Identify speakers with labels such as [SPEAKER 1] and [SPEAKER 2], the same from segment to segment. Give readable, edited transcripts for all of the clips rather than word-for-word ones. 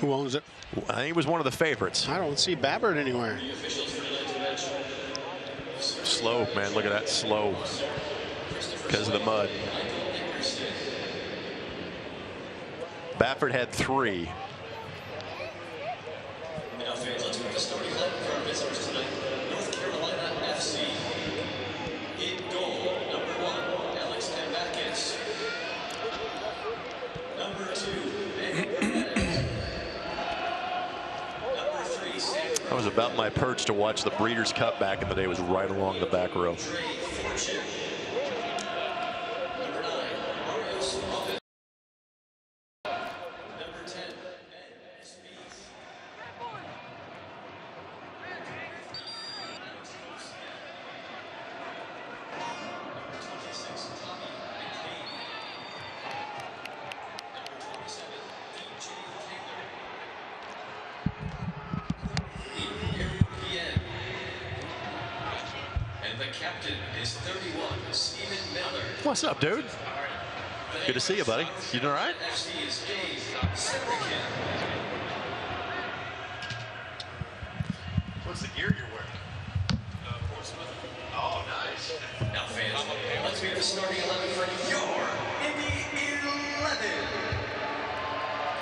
[SPEAKER 1] Who owns it?
[SPEAKER 2] I think it was one of the favorites.
[SPEAKER 1] I don't see Babbert anywhere.
[SPEAKER 2] Slow, man. Look at that. Slow. Because of the mud. Baffert had 3.
[SPEAKER 3] Now fans, let's move to starting lineup for our visitors tonight. North Carolina FC. In goal, number 1, Alex Kambakis. Number 2, Number 3, Sam.
[SPEAKER 2] I was about my perch to watch the Breeders' Cup back in the day. It was right along the back row. What's up, dude? Good to see you, buddy. You doing all right? What's the gear you're wearing? Oh, nice.
[SPEAKER 3] Now, fans, let's meet the starting 11 for your Indy 11.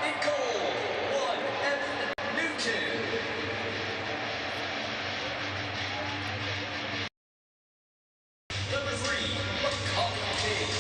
[SPEAKER 3] In goal, 1, Evan Newton. Number 3, Macaulay King.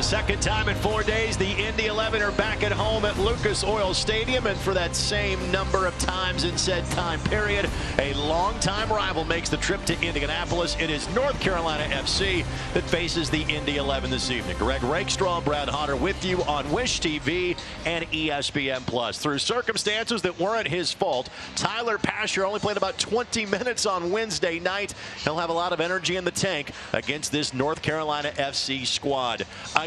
[SPEAKER 1] second time in 4 days, the Indy 11 are back at home at Lucas Oil Stadium, and for that same number of times in said time period, a longtime rival makes the trip to Indianapolis. It is North Carolina FC that faces the Indy 11 this evening. Greg Rakestraw, Brad Hodder with you on Wish TV and ESPN+. Through circumstances that weren't his fault, Tyler Pasher only played about 20 minutes on Wednesday night. He'll have a lot of energy in the tank against this North Carolina FC squad.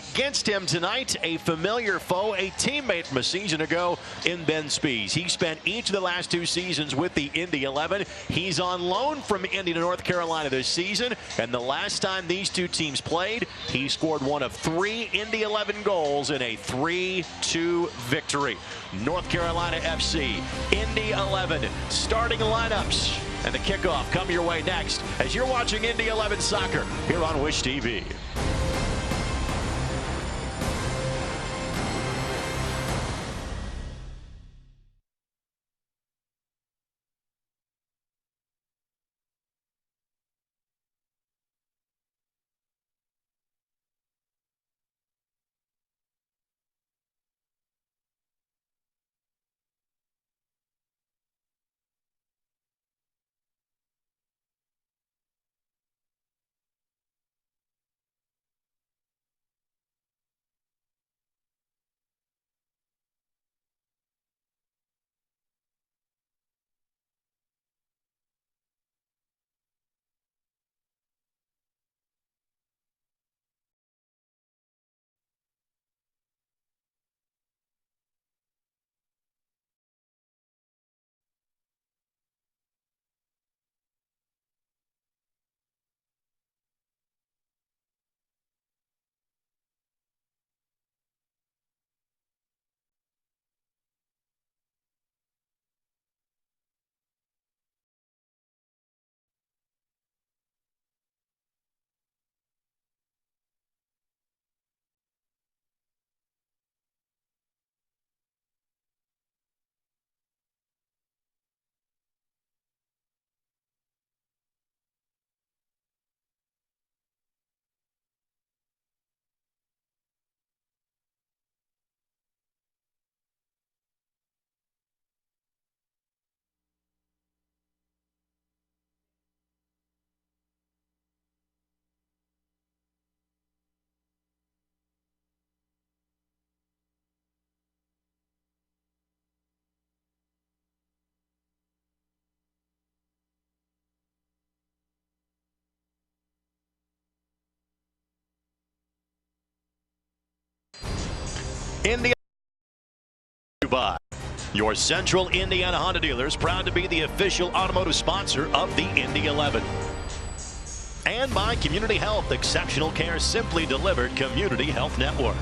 [SPEAKER 1] Against him tonight, a familiar foe, a teammate from a season ago in Ben Spees. He spent each of the last 2 seasons with the Indy 11. He's on loan from Indy to North Carolina this season, and the last time these 2 teams played, he scored one of 3 Indy 11 goals in a 3-2 victory. North Carolina FC, Indy 11, starting lineups. And the kickoff come your way next as you're watching Indy 11 soccer here on Wish TV. Indy by your Central Indiana Honda dealers, proud to be the official automotive sponsor of the Indy 11. And by Community Health, exceptional care simply delivered. Community Health Network.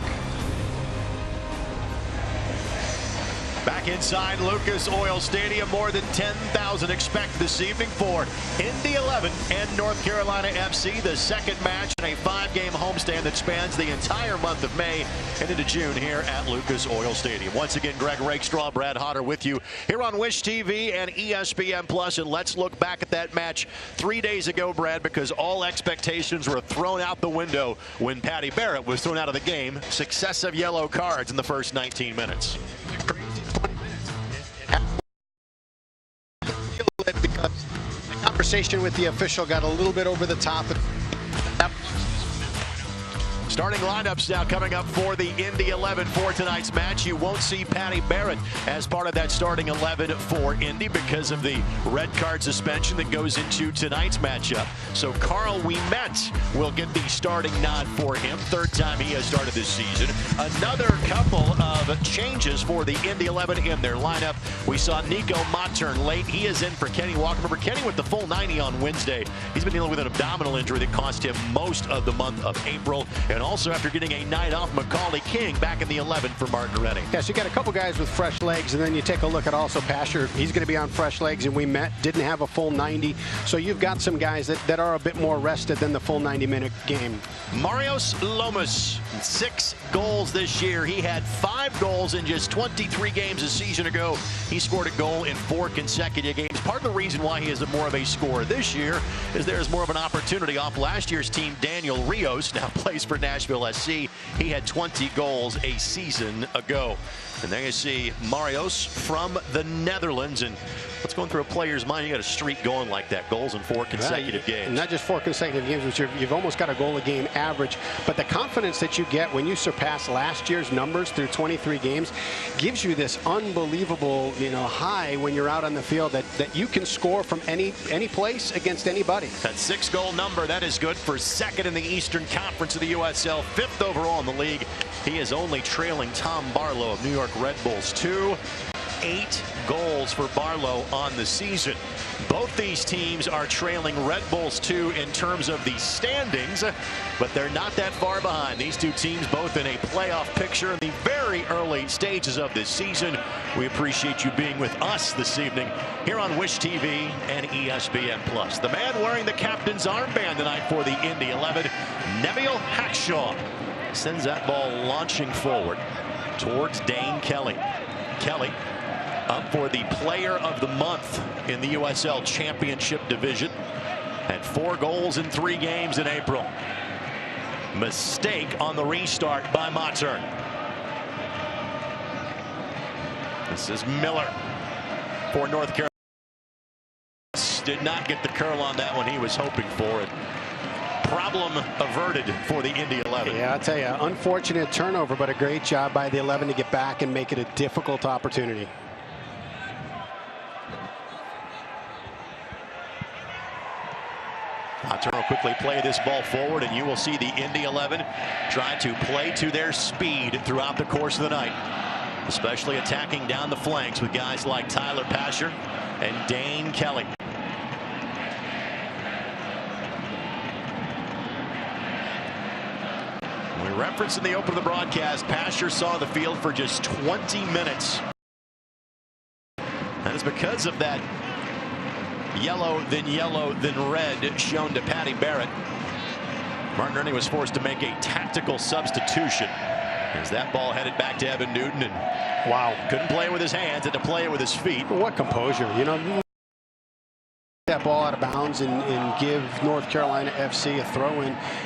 [SPEAKER 1] Back inside Lucas Oil Stadium, more than 10,000 expect this evening for Indy 11 and North Carolina FC, the second match in a 5-game homestand that spans the entire month of May and into June here at Lucas Oil Stadium. Once again, Greg Rakestraw, Brad Hodder with you here on Wish TV and ESPN+. And let's look back at that match 3 days ago, Brad, because all expectations were thrown out the window when Patty Barrett was thrown out of the game. Successive yellow cards in the first 19 minutes.
[SPEAKER 4] Because the conversation with the official got a little bit over the top.
[SPEAKER 1] Starting lineups now coming up for the Indy 11 for tonight's match. You won't see Patty Barrett as part of that starting 11 for Indy because of the red card suspension that goes into tonight's matchup. So Carl Ouimet will get the starting nod for him. Third time he has started this season. Another couple of changes for the Indy 11 in their lineup. We saw Nico Mattern late. He is in for Kenny Walker. Remember, Kenny with the full 90 on Wednesday. He's been dealing with an abdominal injury that cost him most of the month of April. And also after getting a night off, Macaulay King back in the 11 for Martin Rennie.
[SPEAKER 4] Yes, you got a couple guys with fresh legs, and then you take a look at also Pasher. He's going to be on fresh legs, and didn't have a full 90. So you've got some guys that are a bit more rested than the full 90-minute game.
[SPEAKER 1] Marios Lomas, 6 goals this year. He had 5 goals in just 23 games a season ago. He scored a goal in 4 consecutive games. Part of the reason why he is more of a scorer this year is there's more of an opportunity off last year's team. Daniel Rios now plays for National Nashville SC. He had 20 goals a season ago. And there you see Marios from the Netherlands. And what's going through a player's mind? You got a streak going like that. Goals in 4 consecutive games.
[SPEAKER 4] Not just 4 consecutive games, but you've almost got a goal a game average. But the confidence that you get when you surpass last year's numbers through 23 games gives you this unbelievable, high when you're out on the field that you can score from any place against anybody.
[SPEAKER 1] That 6-goal number, that is good for second in the Eastern Conference of the USL, 5th overall in the league. He is only trailing Tom Barlow of New York Red Bulls 2. 8 goals for Barlow on the season. Both these teams are trailing Red Bulls 2 in terms of the standings, but they're not that far behind. These two teams both in a playoff picture in the very early stages of this season. We appreciate you being with us this evening here on Wish TV and ESPN+. The man wearing the captain's armband tonight for the Indy 11, Neville Hackshaw, sends that ball launching forward towards Dane Kelly. Kelly up for the Player of the Month in the USL Championship Division. Had 4 goals in 3 games in April. Mistake on the restart by Mattern. This is Miller for North Carolina. Did not get the curl on that one he was hoping for it. Problem averted for the Indy 11.
[SPEAKER 4] Yeah, I'll tell you, unfortunate turnover, but a great job by the 11 to get back and make it a difficult opportunity.
[SPEAKER 1] Mattern will quickly play this ball forward, and you will see the Indy 11 try to play to their speed throughout the course of the night, especially attacking down the flanks with guys like Tyler Pasher and Dane Kelly. We referenced in the open of the broadcast, Pasher saw the field for just 20 minutes. That is because of that yellow, then red shown to Patty Barrett. Martin Ernie was forced to make a tactical substitution as that ball headed back to Evan Newton, and
[SPEAKER 4] wow,
[SPEAKER 1] couldn't play with his hands, had to play it with his feet.
[SPEAKER 4] What composure, that ball out of bounds and give North Carolina FC a throw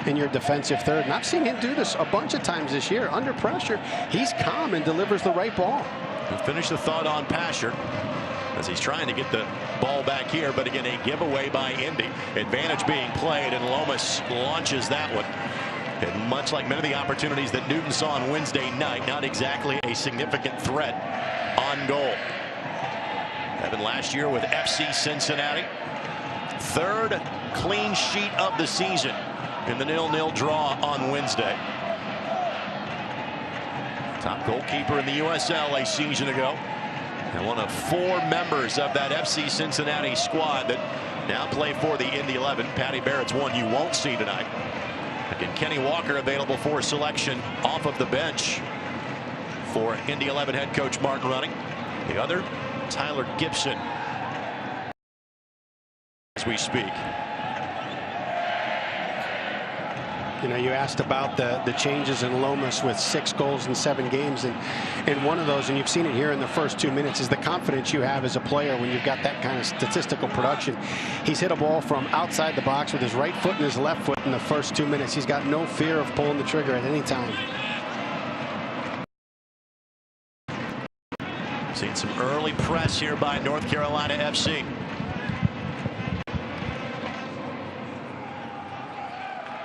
[SPEAKER 4] in your defensive third. And I've seen him do this a bunch of times this year. Under pressure, he's calm and delivers the right ball.
[SPEAKER 1] We'll finish the thought on Pasher as he's trying to get the ball back here, but again, a giveaway by Indy. Advantage being played, and Lomas launches that one. And much like many of the opportunities that Newton saw on Wednesday night, not exactly a significant threat on goal. Evan last year with FC Cincinnati. 3rd clean sheet of the season in the 0-0 draw on Wednesday. Top goalkeeper in the USL a season ago. And one of 4 members of that FC Cincinnati squad that now play for the Indy 11. Patty Barrett's one you won't see tonight. Again, Kenny Walker available for selection off of the bench for Indy 11 head coach Martin Running. The other, Tyler Gibson, as we speak.
[SPEAKER 4] You asked about the changes in Lomas with 6 goals in 7 games, and one of those, and you've seen it here in the first 2 minutes, is the confidence you have as a player when you've got that kind of statistical production. He's hit a ball from outside the box with his right foot and his left foot in the first 2 minutes. He's got no fear of pulling the trigger at any time.
[SPEAKER 1] Seen some early press here by North Carolina FC.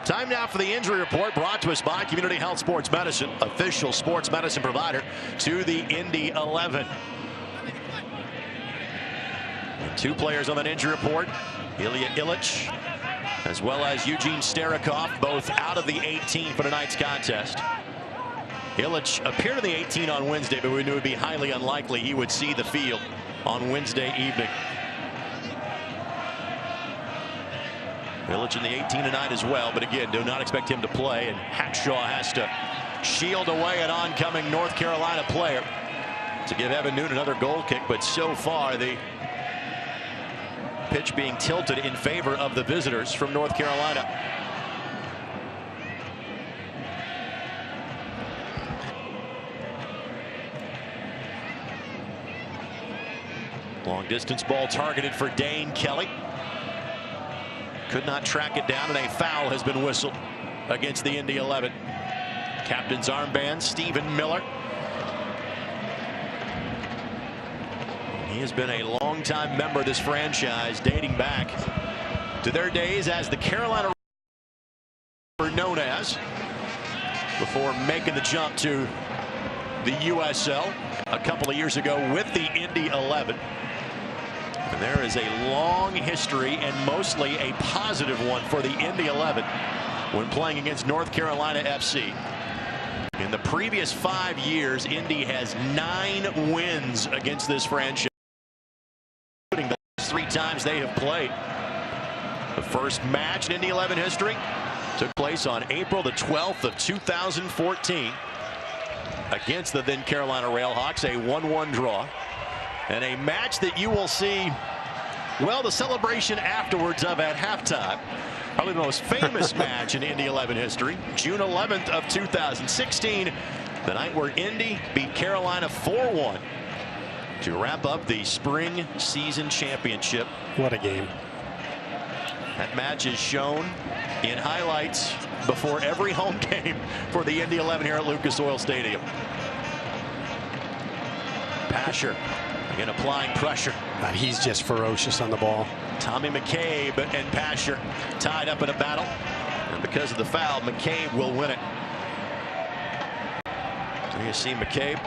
[SPEAKER 1] Time now for the injury report, brought to us by Community Health Sports Medicine, official sports medicine provider to the Indy 11. And 2 players on that injury report, Ilya Illich, as well as Eugene Starikov, both out of the 18 for tonight's contest. Illich appeared in the 18 on Wednesday, but we knew it would be highly unlikely he would see the field on Wednesday evening. Illich in the 18 tonight as well, but again, do not expect him to play, and Hackshaw has to shield away an oncoming North Carolina player to give Evan Newton another goal kick, but so far the pitch being tilted in favor of the visitors from North Carolina. Long distance ball targeted for Dane Kelly. Could not track it down, and a foul has been whistled against the Indy 11. Captain's armband, Stephen Miller. He has been a longtime member of this franchise, dating back to their days as the Carolina were known as, before making the jump to the USL a couple of years ago with the Indy 11. And there is a long history, and mostly a positive one, for the Indy 11 when playing against North Carolina FC. In the previous 5 years, Indy has 9 wins against this franchise, including the last 3 times they have played. The first match in Indy 11 history took place on April the 12th of 2014 against the then Carolina Railhawks, a 1-1 draw. And a match that you will see, well, the celebration afterwards of at halftime. Probably the most famous match in Indy 11 history. June 11th of 2016, the night where Indy beat Carolina 4-1 to wrap up the spring season championship.
[SPEAKER 4] What a game.
[SPEAKER 1] That match is shown in highlights before every home game for the Indy 11 here at Lucas Oil Stadium. Pasher again applying pressure.
[SPEAKER 4] He's just ferocious on the ball.
[SPEAKER 1] Tommy McCabe and Pasher tied up in a battle, and because of the foul, McCabe will win it. So you see McCabe.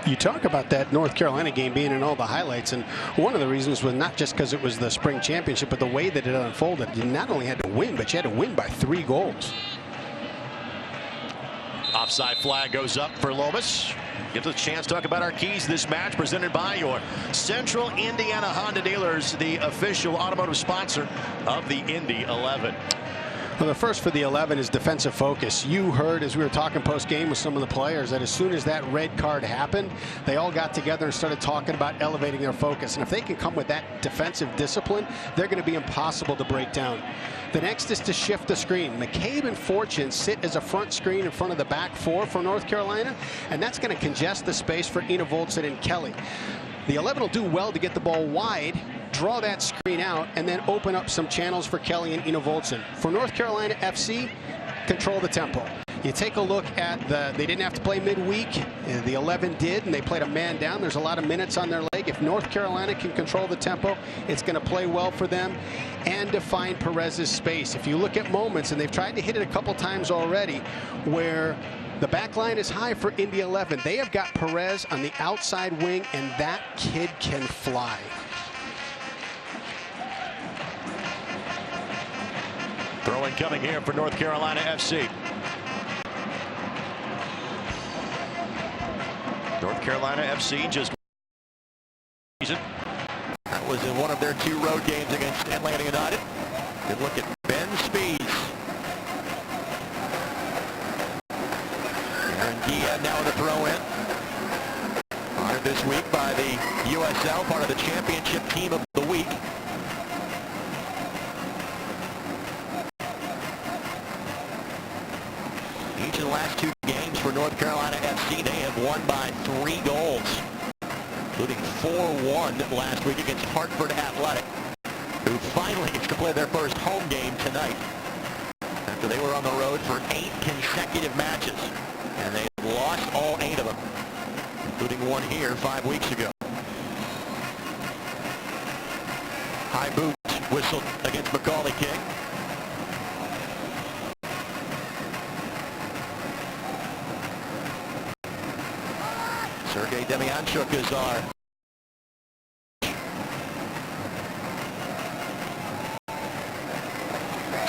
[SPEAKER 4] You talk about that North Carolina game being in all the highlights, and one of the reasons was not just because it was the spring championship, but the way that it unfolded. You not only had to win, but you had to win by 3 goals.
[SPEAKER 1] Offside flag goes up for Lomas. Gives us a chance to talk about our keys this match, presented by your Central Indiana Honda dealers, the official automotive sponsor of the Indy 11.
[SPEAKER 4] Well, the first for the 11 is defensive focus. You heard as we were talking post-game with some of the players that as soon as that red card happened, they all got together and started talking about elevating their focus. And if they can come with that defensive discipline, they're going to be impossible to break down. The next is to shift the screen. McCabe and Fortune sit as a front screen in front of the back 4 for North Carolina, and that's going to congest the space for Ina Voltsen and Kelly. The 11 will do well to get the ball wide, draw that screen out, and then open up some channels for Kelly and Ina Voltsen. For North Carolina FC, control the tempo. You take a look at they didn't have to play midweek. The 11 did, and they played a man down. There's a lot of minutes on their leg. If North Carolina can control the tempo, it's going to play well for them and define Perez's space. If you look at moments, and they've tried to hit it a couple times already, where the back line is high for Indy 11. They have got Perez on the outside wing, and that kid can fly.
[SPEAKER 1] Throwing coming here for North Carolina FC. North Carolina FC just
[SPEAKER 5] that was in one of their 2 road games against Atlanta United. Good look at Ben Spees. Aaron Gia now to throw in. Honored this week by the USL, part of the championship team of the week. Each of the last 2 games for North Carolina FC, they have won by 3 goals, including 4-1 last week against Hartford Athletic, who finally gets to play their first home game tonight after they were on the road for 8 consecutive matches, and they have lost all 8 of them, including one here 5 weeks ago. High boot whistled against Macaulay King. Sergei Demianchuk is our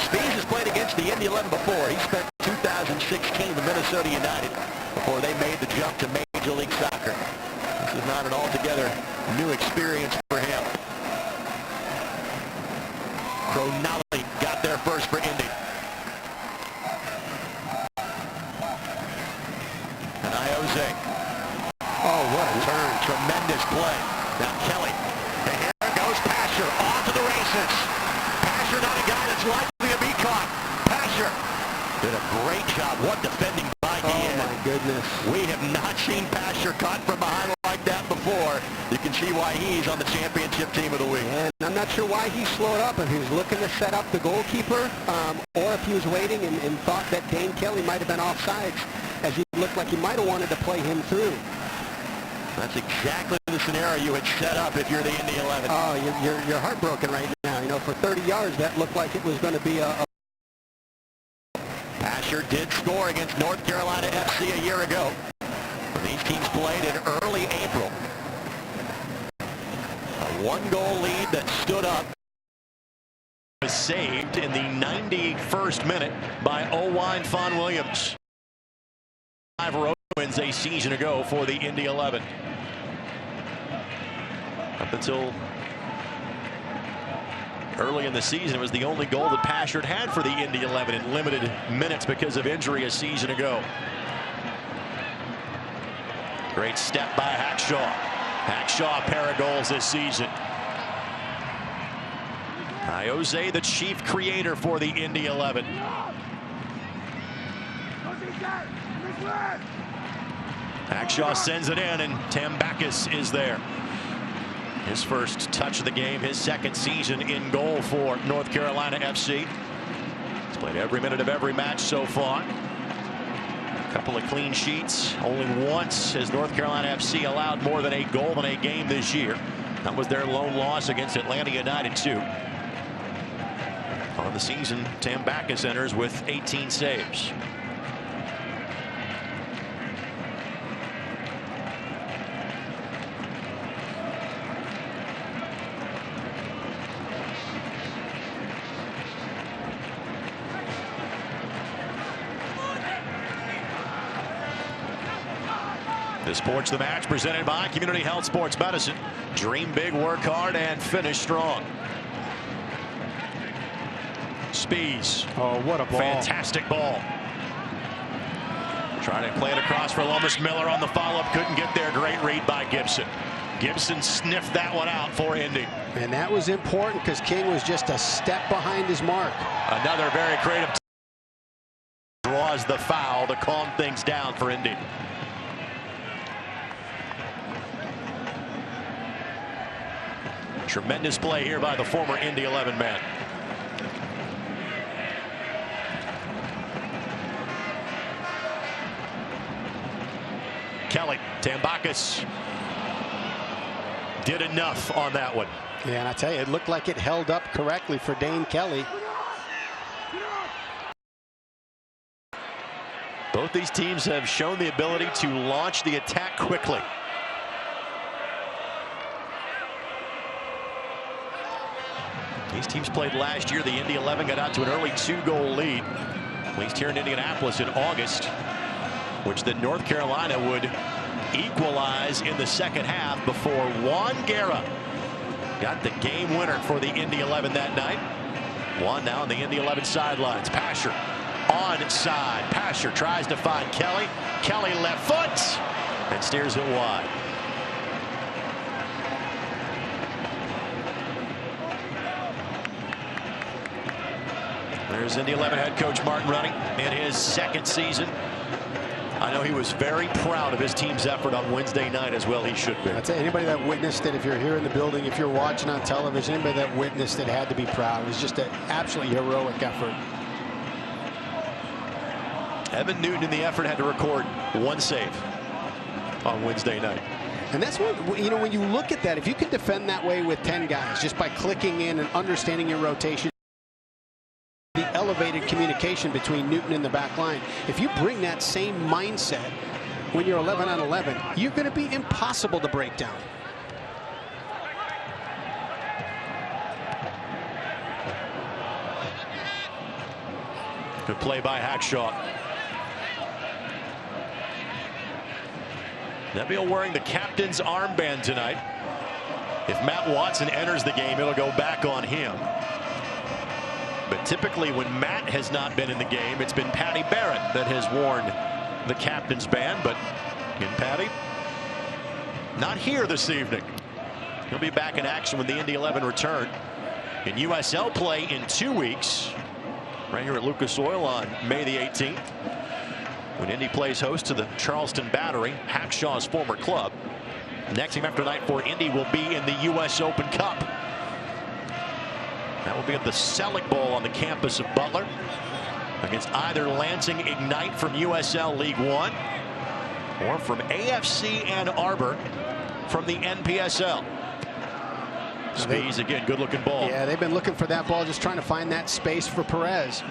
[SPEAKER 5] Spees has played against the Indy 11 before. He spent 2016 with Minnesota United before they made the jump to Major League Soccer. This is not an altogether new experience for him. Cronali got there first for Indy. And Iose. Oh, what a turn. Tremendous play. Now Kelly. And here goes Pasher. Off to the races. Pasher not a guy that's likely to be caught. Pasher did a great job. What defending by Ian.
[SPEAKER 4] Oh, my goodness.
[SPEAKER 5] We have not seen Pasher caught from behind like that before. You can see why he's on the championship team of the week.
[SPEAKER 4] And
[SPEAKER 6] I'm not sure why he slowed up, if he was looking to set up the goalkeeper, or if he was waiting and thought that Dane Kelly might have been offsides, as he looked like he might have wanted to play him through.
[SPEAKER 5] That's exactly the scenario you had set up if you're the Indy 11.
[SPEAKER 6] Oh, you're heartbroken right now. You know, for 30 yards, that looked like it was going to be a...
[SPEAKER 5] Asher did score against North Carolina FC a year ago. These teams played in early April. A one-goal lead that stood up.
[SPEAKER 1] Was saved in the 91st minute by Owain Fawn Williams. 5 road wins a season ago for the Indy 11. Up until early in the season, it was the only goal that Pashard had for the Indy 11 in limited minutes because of injury a season ago. Great step by Hackshaw. Hackshaw, a pair of goals this season. Jose, the chief creator for the Indy 11. Hackshaw sends it in, and Tambakis is there. His first touch of the game, his second season in goal for North Carolina FC. He's played every minute of every match so far. A couple of clean sheets. Only once has North Carolina FC allowed more than a goal in a game this year. That was their lone loss against Atlanta United 2. On the season, Tambakis enters with 18 saves. The Sports the Match presented by Community Health Sports Medicine. Dream big, work hard, and finish strong. Spees.
[SPEAKER 4] Oh, what a ball.
[SPEAKER 1] Fantastic ball. Trying to play it across for Lomas. Miller on the follow-up. Couldn't get there. Great read by Gibson. Gibson sniffed that one out for Indy.
[SPEAKER 4] And that was important because King was just a step behind his mark.
[SPEAKER 1] Another very creative. Draws the foul to calm things down for Indy. Tremendous play here by the former Indy 11 man. Kelly, Tambakis did enough on that one.
[SPEAKER 4] Yeah, and I tell you, it looked like it held up correctly for Dane Kelly.
[SPEAKER 1] Both these teams have shown the ability to launch the attack quickly. These teams played last year. The Indy 11 got out to an early 2-goal lead, at least here in Indianapolis in August, which then North Carolina would equalize in the second half before Juan Guerra got the game winner for the Indy 11 that night. Juan now on the Indy 11 sidelines. Pasher onside. Pasher tries to find Kelly. Kelly left foot and steers it wide. There's Indy 11 head coach Martin Running in his second season. I know he was very proud of his team's effort on Wednesday night, as well he should be.
[SPEAKER 4] I'd say anybody that witnessed it, if you're here in the building, if you're watching on television, anybody that witnessed it had to be proud. It was just an absolutely heroic effort.
[SPEAKER 1] Evan Newton in the effort had to record 1 save on Wednesday night.
[SPEAKER 4] And that's what, you know, when you look at that, if you can defend that way with 10 guys, just by clicking in and understanding your rotation, the elevated communication between Newton and the back line, if you bring that same mindset when you're 11 on 11, you're going to be impossible to break down.
[SPEAKER 1] Good play by Hackshaw. Neville wearing the captain's armband tonight. If Matt Watson enters the game, it'll go back on him. But typically when Matt has not been in the game, it's been Patty Barrett that has worn the captain's band. But in Patty, not here this evening. He'll be back in action when the Indy 11 return in USL play in 2 weeks, right here at Lucas Oil on May the 18th, when Indy plays host to the Charleston Battery, Hackshaw's former club. Next game after night for Indy will be in the U.S. Open Cup. That will be at the Selleck Bowl on the campus of Butler against either Lansing Ignite from USL League One or from AFC Ann Arbor from the NPSL. Spees again, good looking ball.
[SPEAKER 4] Yeah, they've been looking for that ball, just trying to find that space for Perez.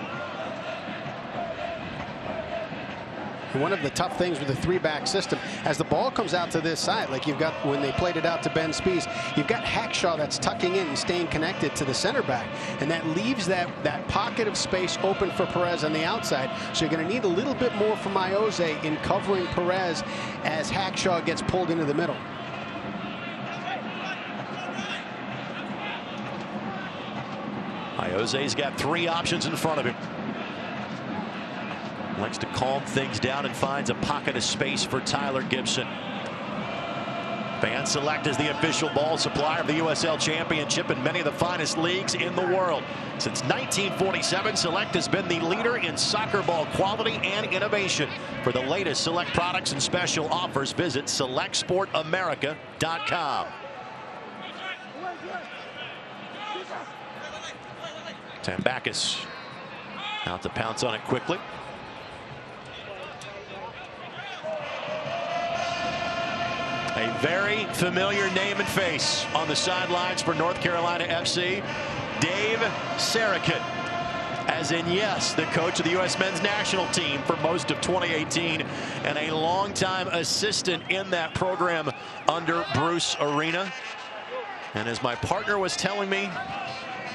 [SPEAKER 4] And one of the tough things with the three-back system, as the ball comes out to this side, like you've got when they played it out to Ben Spees, you've got Hackshaw that's tucking in and staying connected to the center back, and that leaves that pocket of space open for Perez on the outside. So you're going to need a little bit more from Iose in covering Perez as Hackshaw gets pulled into the middle.
[SPEAKER 1] Iose's got three options in front of him. Likes to calm things down and finds a pocket of space for Tyler Gibson. Fan Select is the official ball supplier of the USL Championship and many of the finest leagues in the world. Since 1947, Select has been the leader in soccer ball quality and innovation. For the latest Select products and special offers, visit SelectSportAmerica.com. Tambakis out to pounce on it quickly. A very familiar name and face on the sidelines for North Carolina FC, Dave Sarakin. As in, yes, the coach of the U.S. men's national team for most of 2018 and a longtime assistant in that program under Bruce Arena. And as my partner was telling me,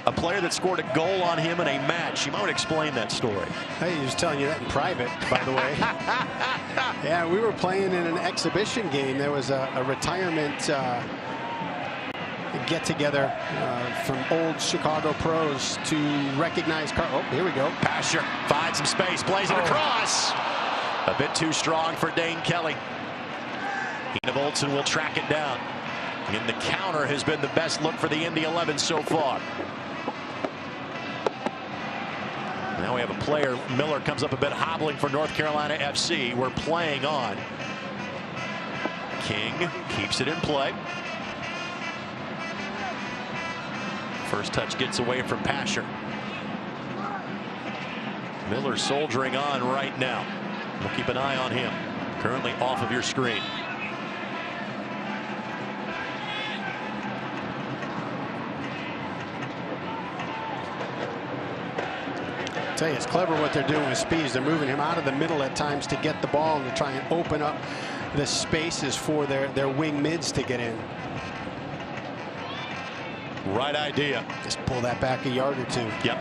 [SPEAKER 1] a player that scored a goal on him in a match. You might explain that story.
[SPEAKER 4] Hey, he was telling you that in private, by the way. Yeah, we were playing in an exhibition game. There was a retirement get-together from old Chicago pros to recognize oh, here we go.
[SPEAKER 1] Pasher finds some space, plays it across. A bit too strong for Dane Kelly. Ina Voltson will track it down. And the counter has been the best look for the Indy 11 so far. Now we have a player. Miller comes up a bit hobbling for North Carolina FC. We're playing on. King keeps it in play. First touch gets away from Pasher. Miller soldiering on right now. We'll keep an eye on him. Currently off of your screen.
[SPEAKER 4] I tell you, it's clever what they're doing with Spees. They're moving him out of the middle at times to get the ball and to try and open up the spaces for their wing mids to get in.
[SPEAKER 1] Right idea.
[SPEAKER 4] Just pull that back a yard or two.
[SPEAKER 1] Yep.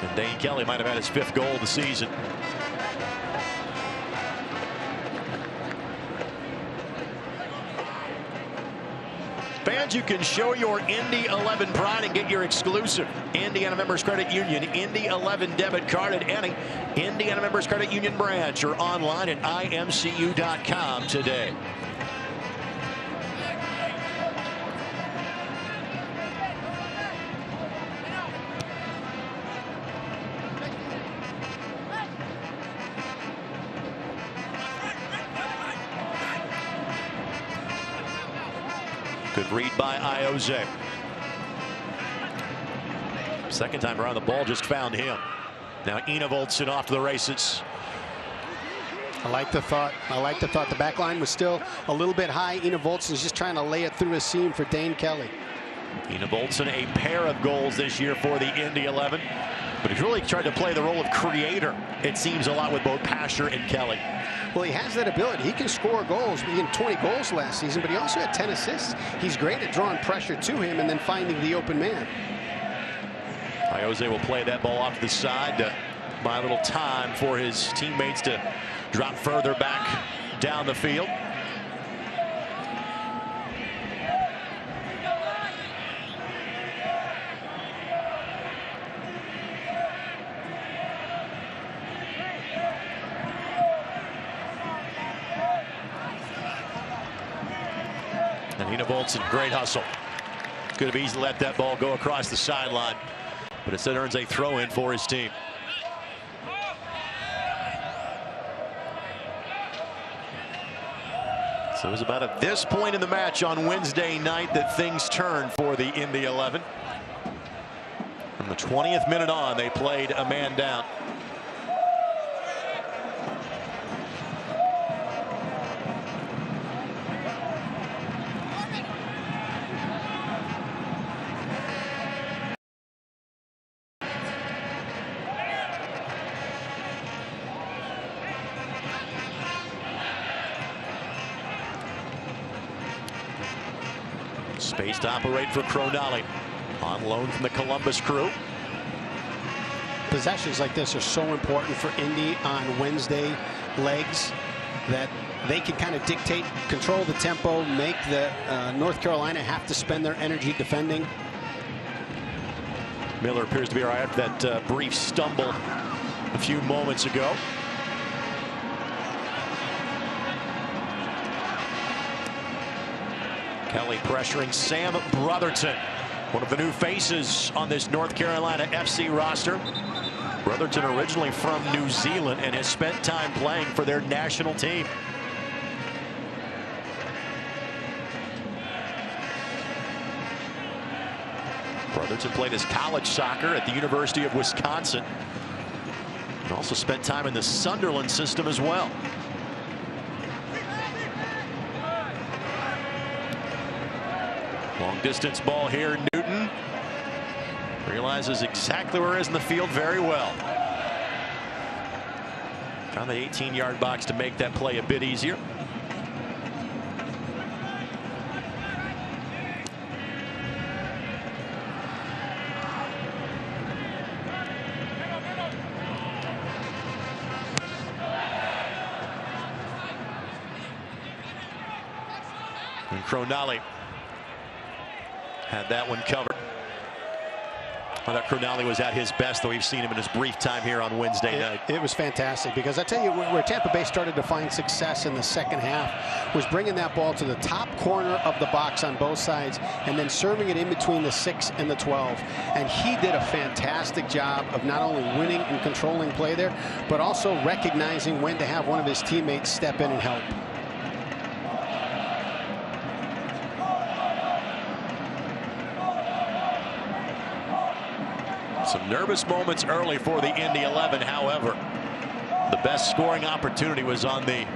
[SPEAKER 1] And Dane Kelly might have had his 5th goal of the season. Fans, you can show your Indy 11 pride and get your exclusive Indiana Members Credit Union Indy 11 debit card at any Indiana Members Credit Union branch or online at imcu.com today. Good read by Iose. Second time around, the ball just found him. Now Ina Voltson off to the races.
[SPEAKER 4] I like the thought. The back line was still a little bit high. Ina Voltson's just trying to lay it through a seam for Dane Kelly.
[SPEAKER 1] Ina Voltson, a pair of goals this year for the Indy 11. But he's really tried to play the role of creator, it seems, a lot with both Pasher and Kelly.
[SPEAKER 4] Well, he has that ability. He can score goals. He had 20 goals last season, but he also had 10 assists. He's great at drawing pressure to him and then finding the open man.
[SPEAKER 1] Iose will play that ball off to the side to buy a little time for his teammates to drop further back down the field. And Ina Voltson, great hustle. Could have easily let that ball go across the sideline, but instead earns a throw in for his team. So it was about at this point in the match on Wednesday night that things turned for the Indy 11. The 20th minute on, they played a man down. Space to operate for Cronali, on loan from the Columbus Crew.
[SPEAKER 4] Possessions like this are so important for Indy on Wednesday legs, that they can kind of dictate, control the tempo, make the North Carolina have to spend their energy defending.
[SPEAKER 1] Miller appears to be all right after that brief stumble a few moments ago. Kelly pressuring Sam Brotherton, one of the new faces on this North Carolina FC roster. Brotherton originally from New Zealand and has spent time playing for their national team. Brotherton played his college soccer at the University of Wisconsin, and also spent time in the Sunderland system as well. Long distance ball here. Newton realizes exactly where he is in the field very well. Found the 18-yard box to make that play a bit easier. And Cronali had that one covered. I thought Cronali was at his best, though we've seen him in his brief time here on Wednesday night.
[SPEAKER 4] It was fantastic, because I tell you, where Tampa Bay started to find success in the second half was bringing that ball to the top corner of the box on both sides and then serving it in between the 6 and the 12. And he did a fantastic job of not only winning and controlling play there, but also recognizing when to have one of his teammates step in and help.
[SPEAKER 1] Some nervous moments early for the Indy 11. However, the best scoring opportunity was on the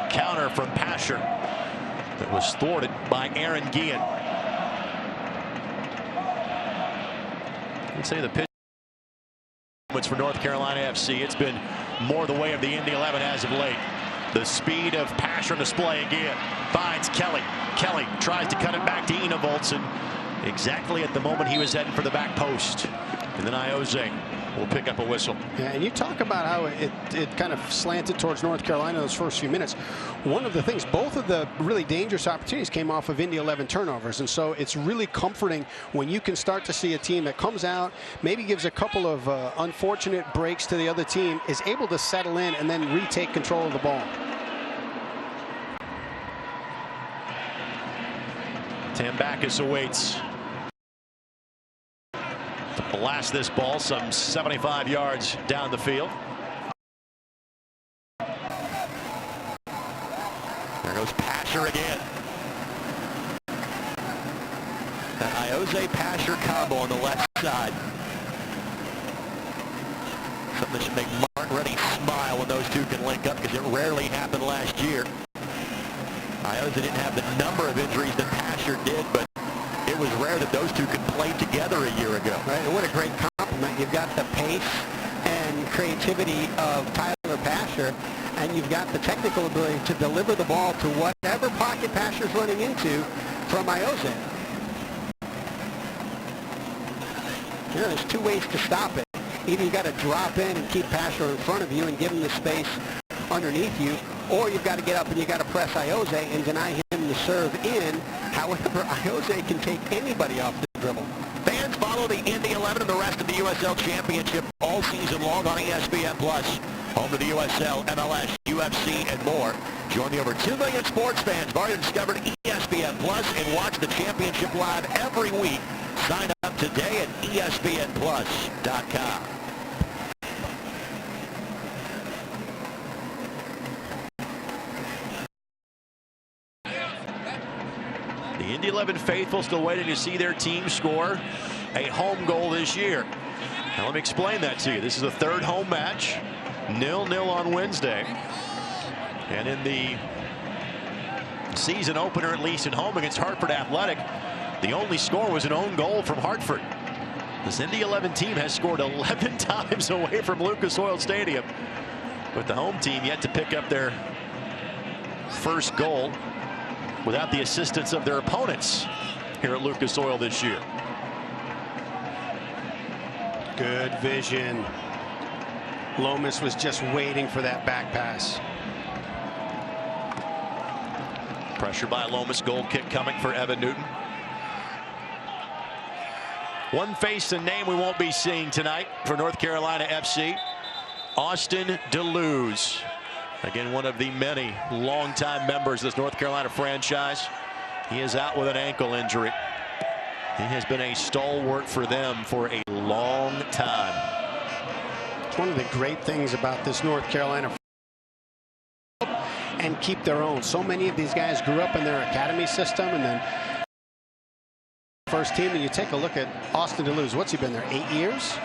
[SPEAKER 1] counter from Pasher that was thwarted by Aaron Guillen. I'd say the pitch moments for North Carolina FC. It's been more the way of the Indy 11 as of late. The speed of Pasher display again. Finds Kelly. Kelly tries to cut it back to Enevoltson. Exactly at the moment he was heading for the back post. And then Ioze will pick up a whistle.
[SPEAKER 4] Yeah, and you talk about how it kind of slanted towards North Carolina those first few minutes. One of the things, both of the really dangerous opportunities came off of Indy 11 turnovers. And so it's really comforting when you can start to see a team that comes out, maybe gives a couple of unfortunate breaks to the other team, is able to settle in and then retake control of the ball.
[SPEAKER 1] Tambakis awaits. To blast this ball some 75 yards down the field.
[SPEAKER 5] There goes Pasher again. That Ioze-Pasher combo on the left side. Something that should make Mark Rennie smile when those two can link up, because it rarely happened last year. Ioze didn't have the number of injuries that Pasher did, but it was rare that those two could play together a year ago.
[SPEAKER 6] Right, and what a great compliment. You've got the pace and creativity of Tyler Pasher, and you've got the technical ability to deliver the ball to whatever pocket Pasher's running into from Ioze. You know, there's two ways to stop it. Either you got to drop in and keep Pasher in front of you and give him the space underneath you, or you've got to get up and you got to press Ioze and deny him the serve in. However, Ioze can take anybody off the dribble.
[SPEAKER 5] Fans follow the Indy 11 and the rest of the USL Championship all season long on ESPN+. Home to the USL, MLS, UFC, and more. Join the over 2 million sports fans who've already discovered ESPN Plus and watch the championship live every week. Sign up today at ESPNplus.com.
[SPEAKER 1] The Indy 11 faithful still waiting to see their team score a home goal this year. Now let me explain that to you. This is the third home match, 0-0 on Wednesday. And in the season opener, at least at home against Hartford Athletic, the only score was an own goal from Hartford. This Indy 11 team has scored 11 times away from Lucas Oil Stadium, with the home team yet to pick up their first goal without the assistance of their opponents here at Lucas Oil this year.
[SPEAKER 4] Good vision. Lomas was just waiting for that back pass.
[SPEAKER 1] Pressure by Lomas. Goal kick coming for Evan Newton. One face and name we won't be seeing tonight for North Carolina FC. Austin DeLuz. Again, one of the many longtime members of this North Carolina franchise. He is out with an ankle injury. He has been a stalwart for them for a long time.
[SPEAKER 4] It's one of the great things about this North Carolina and keep their own. So many of these guys grew up in their academy system and then first team, and you take a look at Austin DeLuz. What's he been there? 8 years?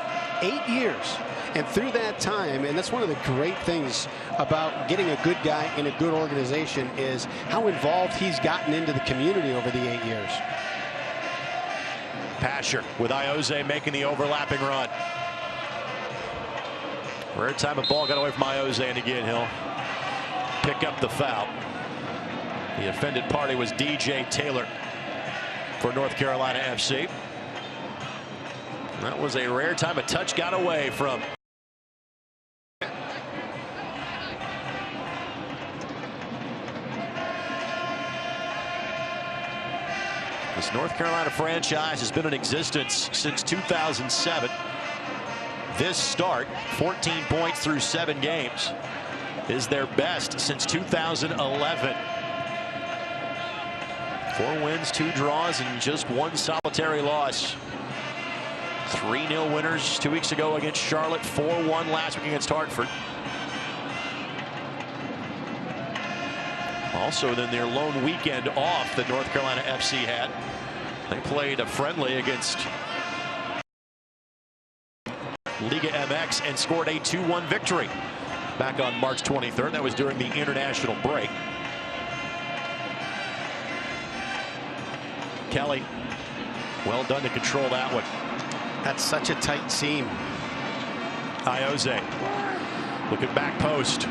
[SPEAKER 4] 8 years. And through that time, and that's one of the great things about getting a good guy in a good organization, is how involved he's gotten into the community over the 8 years.
[SPEAKER 1] Pasher with Ioze making the overlapping run. Rare time a ball got away from Ioze, and again he'll pick up the foul. The offended party was DJ Taylor for North Carolina FC. That was a rare time a touch got away from. This North Carolina franchise has been in existence since 2007. This start, 14 points through 7 games, is their best since 2011. 4 wins, 2 draws, and just 1 solitary loss. 3-0 winners 2 weeks ago against Charlotte, 4-1 last week against Hartford. Also, then their lone weekend off that North Carolina FC had. They played a friendly against Liga MX and scored a 2-1 victory back on March 23rd. That was during the international break. Kelly, well done to control that one.
[SPEAKER 4] That's such a tight seam.
[SPEAKER 1] Ioze looking back post.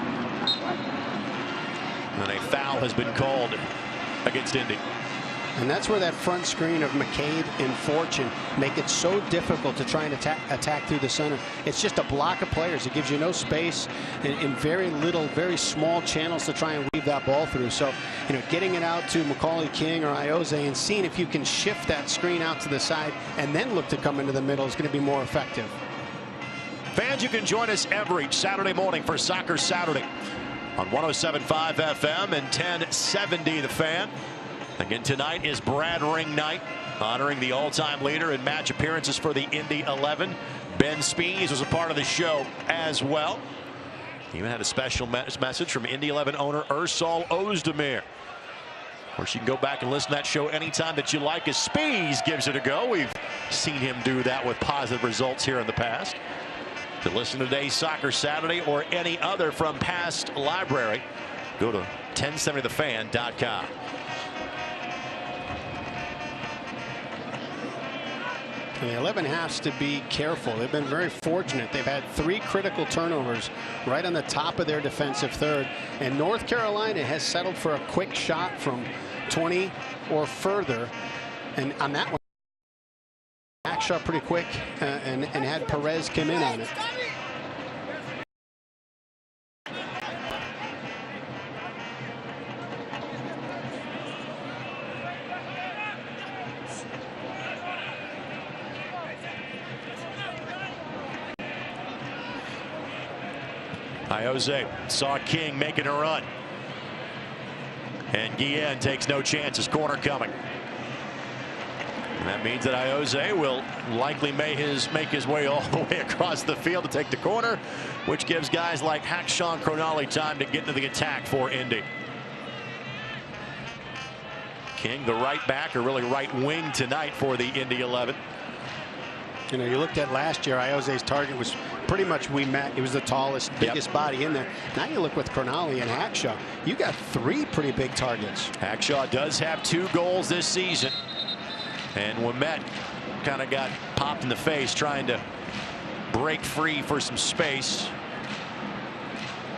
[SPEAKER 1] And a foul has been called against Indy.
[SPEAKER 4] And that's where that front screen of McCabe and Fortune make it so difficult to try and attack through the center. It's just a block of players. It gives you no space and very little, very small channels to try and weave that ball through. So, you know, getting it out to Macaulay King or Ioze and seeing if you can shift that screen out to the side and then look to come into the middle is going to be more effective.
[SPEAKER 1] Fans, you can join us every Saturday morning for Soccer Saturday on 107.5 FM and 1070 The Fan. Again, tonight is Brad Ring night, honoring the all-time leader in match appearances for the Indy 11. Ben Spees was a part of the show as well. He even had a special message from Indy 11 owner Ursal Ozdemir. Of course, you can go back and listen to that show anytime that you like as Spees gives it a go. We've seen him do that with positive results here in the past. To listen to today's Soccer Saturday or any other from past library, go to 1070thefan.com.
[SPEAKER 4] And the 11 has to be careful. They've been very fortunate. They've had 3 critical turnovers right on the top of their defensive third. And North Carolina has settled for a quick shot from 20 or further. And on that one, back shot pretty quick and had Perez come in on it.
[SPEAKER 1] Ioze saw King making a run. And Guillen takes no chances. Corner coming. And that means that Ioze will likely make his way all the way across the field to take the corner, which gives guys like Hakshawn Cronali time to get into the attack for Indy. King, the right back, or really right wing tonight for the Indy 11.
[SPEAKER 4] You know, you looked at last year, Iose's target was pretty much we met. He was the tallest, biggest body in there. Now you look with Cronali and Hackshaw, you got 3 pretty big targets.
[SPEAKER 1] Hackshaw does have 2 goals this season. And Ouimet kind of got popped in the face trying to break free for some space.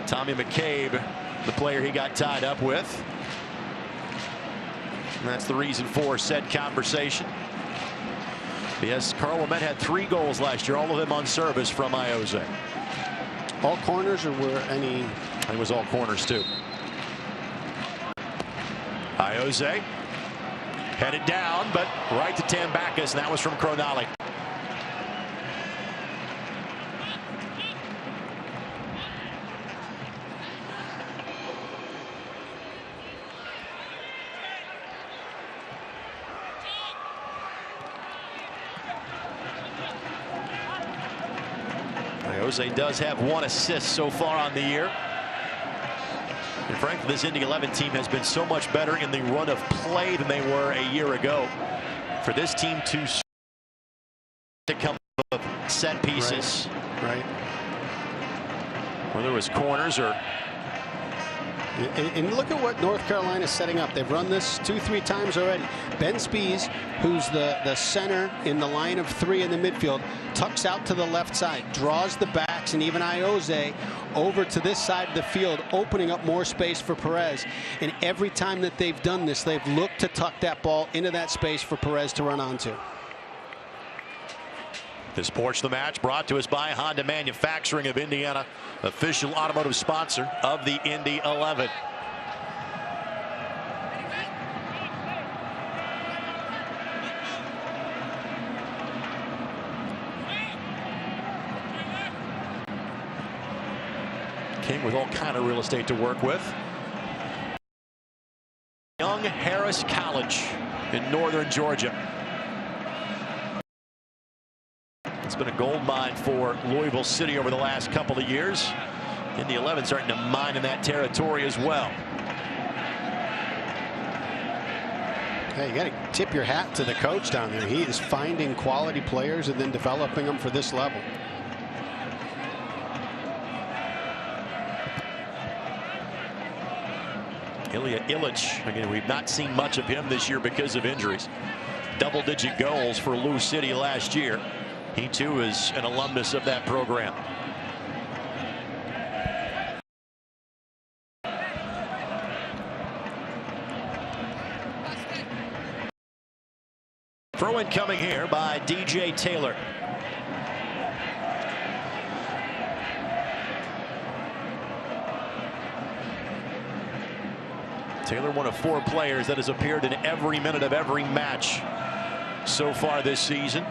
[SPEAKER 1] Tommy McCabe, the player he got tied up with. And that's the reason for said conversation. Yes, Carl Ouimet had 3 goals last year, all of them on service from Iose.
[SPEAKER 4] All corners, or were any?
[SPEAKER 1] It was all corners too. Iose headed down, but right to Tambakis, and that was from Cronali. Iose does have 1 assist so far on the year. And frankly, this Indy 11 team has been so much better in the run of play than they were a year ago. For this team to come up set pieces,
[SPEAKER 4] right.
[SPEAKER 1] Whether it was corners or.
[SPEAKER 4] And look at what North Carolina is setting up. They've run this 2-3 times already. Ben Spees, who's the center in the line of 3 in the midfield, tucks out to the left side, draws the backs, and even Iose over to this side of the field, opening up more space for Perez. And every time that they've done this, they've looked to tuck that ball into that space for Perez to run onto.
[SPEAKER 1] This portion of the match brought to us by Honda Manufacturing of Indiana, official automotive sponsor of the Indy 11. King with all kind of real estate to work with. Young Harris College in northern Georgia. It's been a gold mine for Louisville City over the last couple of years. Indy 11 starting to mine in that territory as well.
[SPEAKER 4] Hey, you got to tip your hat to the coach down there. He is finding quality players and then developing them for this level.
[SPEAKER 1] Ilya Illich, again, we've not seen much of him this year because of injuries. Double-digit goals for Lou City last year. He too is an alumnus of that program. Throw-in coming here by DJ Taylor. Taylor, one of 4 players that has appeared in every minute of every match so far this season.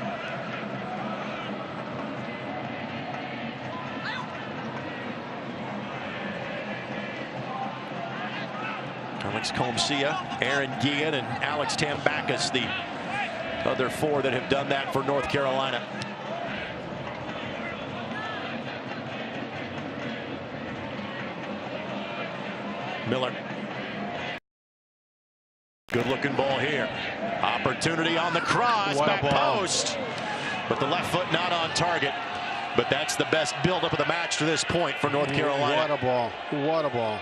[SPEAKER 1] Alex Comcia, Aaron Guillen, and Alex Tambakis, the other 4 that have done that for North Carolina. Miller. Good looking ball here. Opportunity on the cross, back post. But the left foot not on target. But that's the best buildup of the match to this point for North Carolina.
[SPEAKER 4] What a ball. What a ball.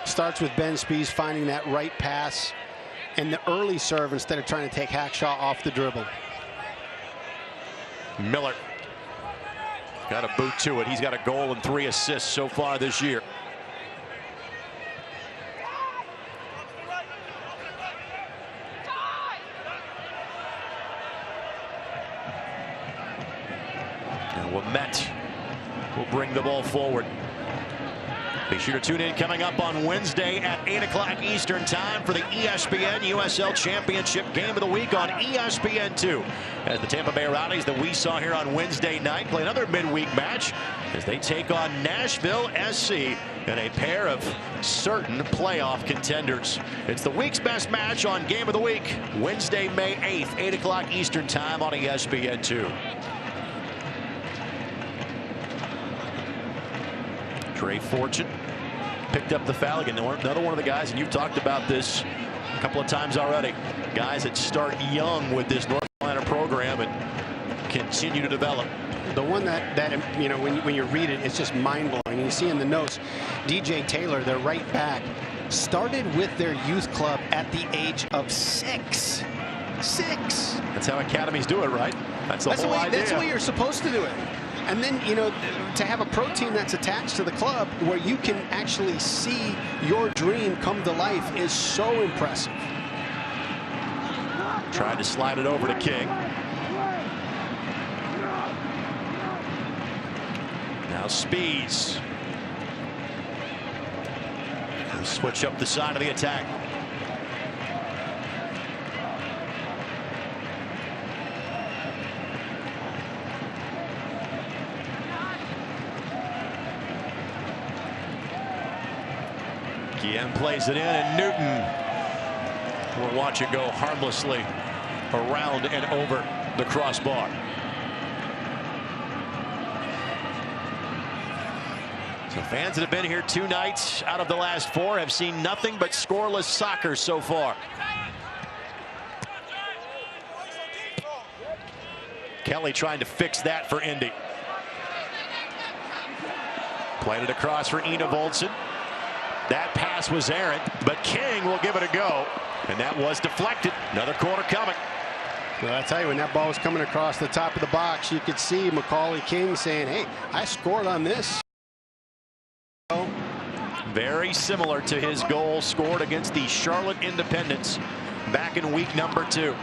[SPEAKER 4] Starts with Ben Spees finding that right pass and the early serve instead of trying to take Hackshaw off the dribble.
[SPEAKER 1] Miller got a boot to it. He's got a goal and 3 assists so far this year. And Ouimet will bring the ball forward. Be sure to tune in coming up on Wednesday at 8 o'clock Eastern time for the ESPN USL Championship Game of the Week on ESPN2. As the Tampa Bay Rowdies that we saw here on Wednesday night play another midweek match as they take on Nashville SC in a pair of certain playoff contenders. It's the week's best match on Game of the Week, Wednesday, May 8th, 8 o'clock Eastern time on ESPN2. Trey Fortune picked up the foul again. Another one of the guys, and you've talked about this a couple of times already, guys that start young with this North Carolina program and continue to develop.
[SPEAKER 4] The one that you know, when you read it, it's just mind-blowing. You see in the notes, DJ Taylor, their right back, started with their youth club at the age of 6.
[SPEAKER 1] That's how academies do it, right? That's the whole idea.
[SPEAKER 4] That's the way you're supposed to do it. And then, you know, to have a pro team that's attached to the club where you can actually see your dream come to life is so impressive.
[SPEAKER 1] Tried to slide it over to King. Now Speeds. Switch up the side of the attack. Guillen plays it in, and Newton will watch it go harmlessly around and over the crossbar. So fans that have been here 2 nights out of the last 4 have seen nothing but scoreless soccer so far. Kelly trying to fix that for Indy. Played it across for Ina Voltson. That pass was errant, but King will give it a go, and that was deflected. Another corner coming.
[SPEAKER 4] Well, I tell you, when that ball was coming across the top of the box, you could see Macaulay King saying, hey, I scored on this.
[SPEAKER 1] Very similar to his goal scored against the Charlotte Independents back in week number 2.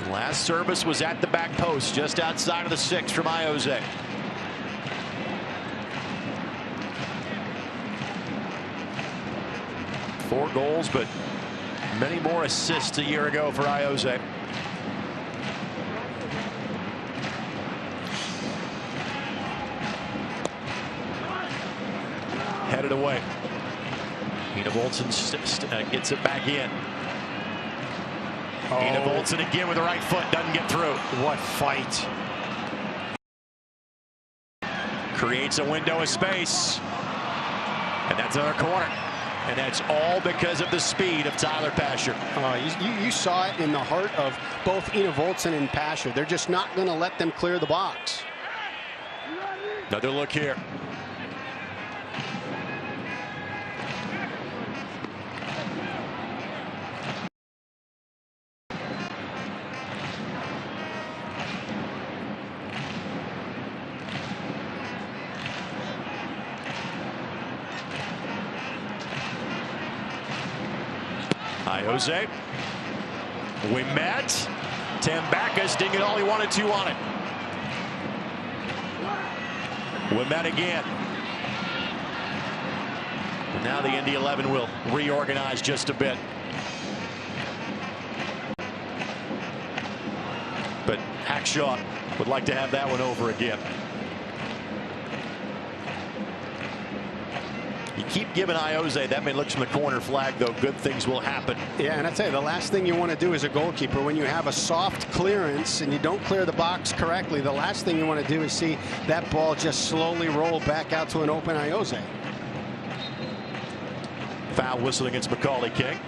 [SPEAKER 1] Last service was at the back post, just outside of the 6 from Iose. Four goals, but many more assists a year ago for Iose. Headed away. Ina Voltson gets it back in. Ina Voltson again with the right foot, doesn't get through.
[SPEAKER 4] What fight.
[SPEAKER 1] Creates a window of space. And that's another corner. And that's all because of the speed of Tyler Pasher.
[SPEAKER 4] You saw it in the heart of both Ina Voltson and Pasher. They're just not going to let them clear the box.
[SPEAKER 1] Another look here. Iose. Ouimet. Tambakis didn't get all he wanted to on it. Ouimet again. And now the Indy 11 will reorganize just a bit. But Hackshaw would like to have that one over again. You keep giving Iose that many looks from the corner flag, though, good things will happen.
[SPEAKER 4] Yeah, and I tell you, the last thing you want to do as a goalkeeper when you have a soft clearance and you don't clear the box correctly, the last thing you want to do is see that ball just slowly roll back out to an open Iose.
[SPEAKER 1] Foul whistle against Macaulay King.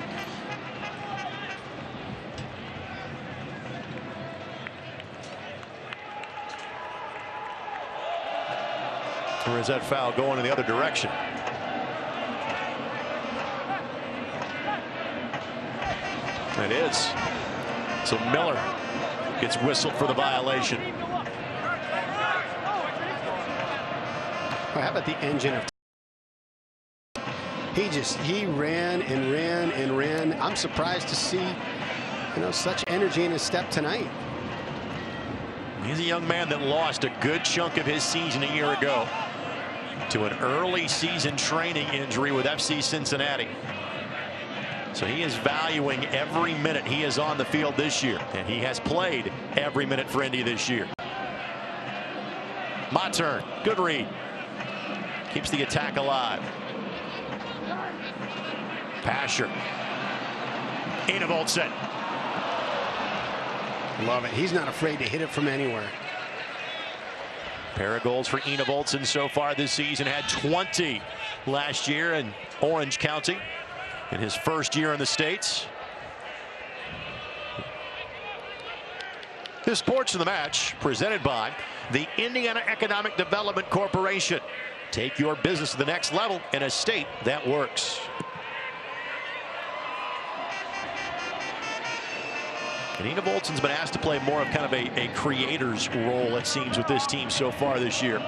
[SPEAKER 1] Or is that foul going in the other direction? It is. So Miller gets whistled for the violation.
[SPEAKER 4] Well, how about the engine of he ran and ran and ran. I'm surprised to see, you know, such energy in his step tonight.
[SPEAKER 1] He's a young man that lost a good chunk of his season a year ago to an early season training injury with FC Cincinnati. So he is valuing every minute he is on the field this year, and he has played every minute for Indy this year. My turn. Good read. Keeps the attack alive. Pasher. Ina Voltson.
[SPEAKER 4] Love it. He's not afraid to hit it from anywhere.
[SPEAKER 1] Pair of goals for Ina Voltson so far this season. Had 20 last year in Orange County. in his first year in the States. This portion of the match presented by the Indiana Economic Development Corporation. Take your business to the next level in a state that works. And Indy Volson's been asked to play more of kind of a creator's role, it seems, with this team so far this year.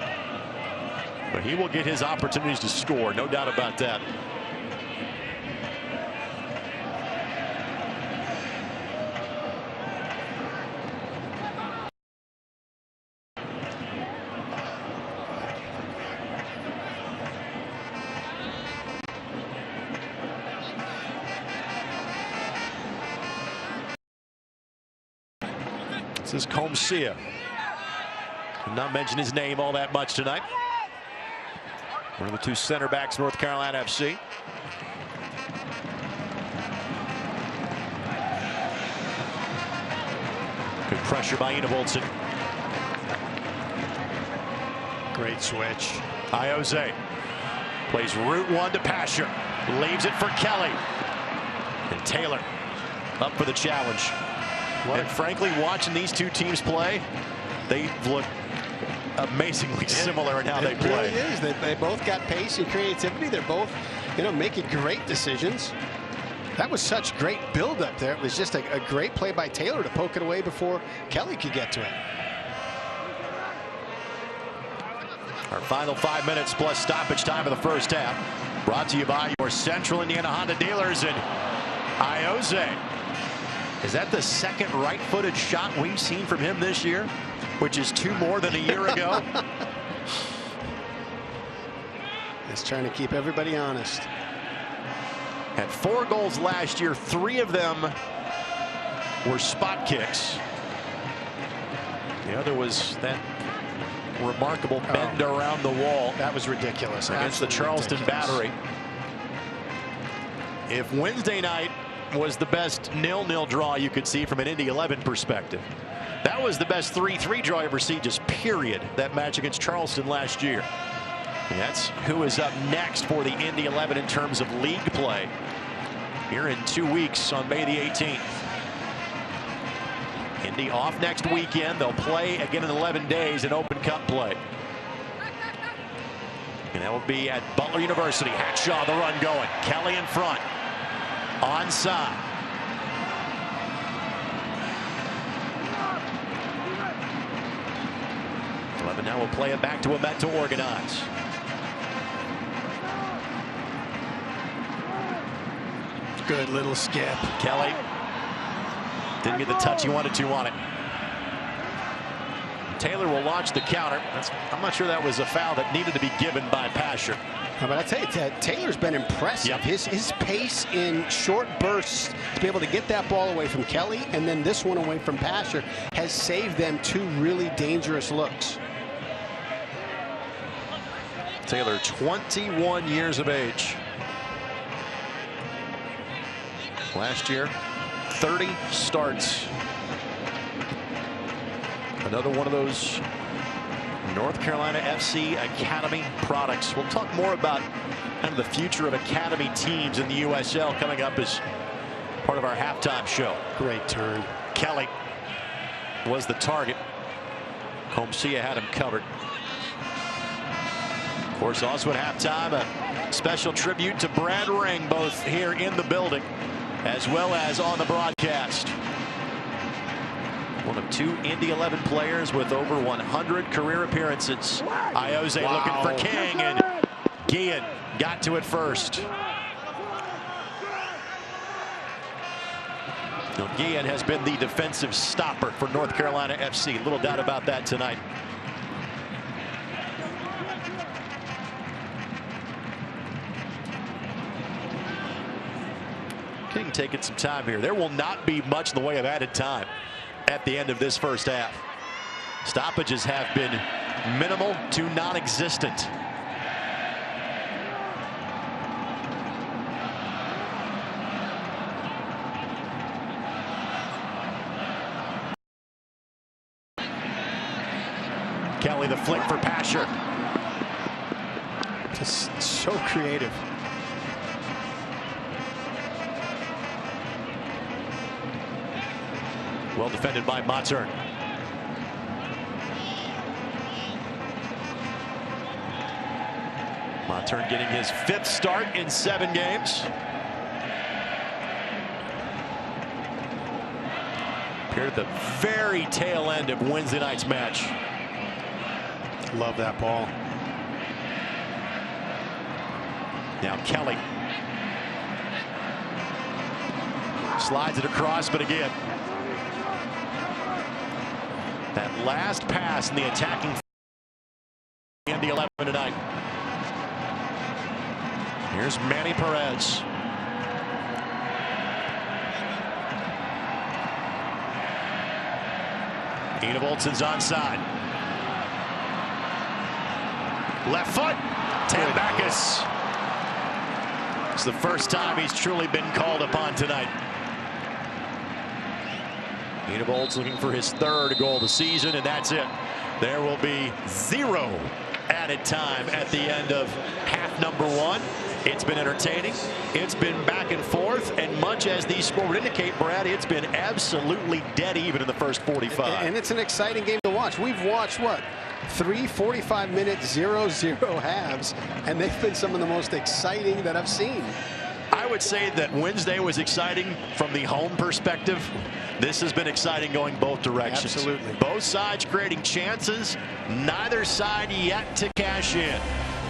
[SPEAKER 1] But he will get his opportunities to score, no doubt about that. This is Comcia. Did not mention his name all that much tonight. One of the two center backs, North Carolina FC. Good pressure by Indy Volson.
[SPEAKER 4] Great switch.
[SPEAKER 1] Iose plays route one to Pasher. Leaves it for Kelly. And Taylor up for the challenge. And frankly, watching these two teams play, they look amazingly similar in how they play.
[SPEAKER 4] It really is. They both got pace and creativity. They're both, making great decisions. That was such great build-up there. It was just a great play by Taylor to poke it away before Kelly could get to it.
[SPEAKER 1] Our final 5 minutes plus stoppage time of the first half. Brought to you by your Central Indiana Honda dealers and Iose. Is that the second right-footed shot we've seen from him this year, which is 2 more than a year ago?
[SPEAKER 4] He's trying to keep everybody honest.
[SPEAKER 1] Had 4 goals last year. 3 of them were spot kicks. The other was that remarkable bend around the wall.
[SPEAKER 4] That was ridiculous.
[SPEAKER 1] Against the Charleston Battery. If Wednesday night was the best 0-0 draw you could see from an Indy 11 perspective, that was the best 3-3 draw I ever see, just period, that match against Charleston last year. And that's who is up next for the Indy 11 in terms of league play here in 2 weeks on May the 18th. Indy off next weekend. They'll play again in 11 days in Open Cup play. And that will be at Butler University. Hatshaw the run going. Kelly in front. Onside. Now we'll play it back to Amet to organize.
[SPEAKER 4] Good little skip.
[SPEAKER 1] Kelly didn't get the touch he wanted to on it. Taylor will launch the counter. I'm not sure that was a foul that needed to be given by Pasher.
[SPEAKER 4] But I tell you, Taylor's been impressive.
[SPEAKER 1] Yep.
[SPEAKER 4] His pace in short bursts to be able to get that ball away from Kelly and then this one away from Pasher has saved them 2 really dangerous looks.
[SPEAKER 1] Taylor, 21 years of age. Last year, 30 starts. Another one of those North Carolina FC Academy products. We'll talk more about kind of the future of Academy teams in the USL coming up as part of our halftime show.
[SPEAKER 4] Great turn.
[SPEAKER 1] Kelly was the target. Comcia had him covered. Of course, also at halftime, a special tribute to Brad Ring, both here in the building as well as on the broadcast. One of 2 Indy 11 players with over 100 career appearances. Iose looking for King, and Guillen got to it first. Now, Guillen has been the defensive stopper for North Carolina FC. Little doubt about that tonight. King taking some time here. There will not be much in the way of added time at the end of this first half. Stoppages have been minimal to non-existent. Kelly the flick for Pasher.
[SPEAKER 4] Just so creative.
[SPEAKER 1] Well defended by Mattern. Mattern getting his 5th start in 7 games. Appeared at the very tail end of Wednesday night's match.
[SPEAKER 4] Love that ball.
[SPEAKER 1] Now Kelly slides it across, but again, that last pass in the attacking Indy 11 tonight. Here's Manny Perez. Enevoldsen's onside. Left foot. Tambakis. It's the first time he's truly been called upon tonight. Enevoldsen looking for his 3rd goal of the season, and that's it. There will be 0 added time at the end of half number 1. It's been entertaining. It's been back and forth, and much as these scores would indicate, Brad, it's been absolutely dead even in the first 45.
[SPEAKER 4] And it's an exciting game to watch. We've watched, what, 3 45-minute 0-0 halves, and they've been some of the most exciting that I've seen.
[SPEAKER 1] I would say that Wednesday was exciting from the home perspective. This has been exciting going both directions.
[SPEAKER 4] Absolutely.
[SPEAKER 1] Both sides creating chances. Neither side yet to cash in.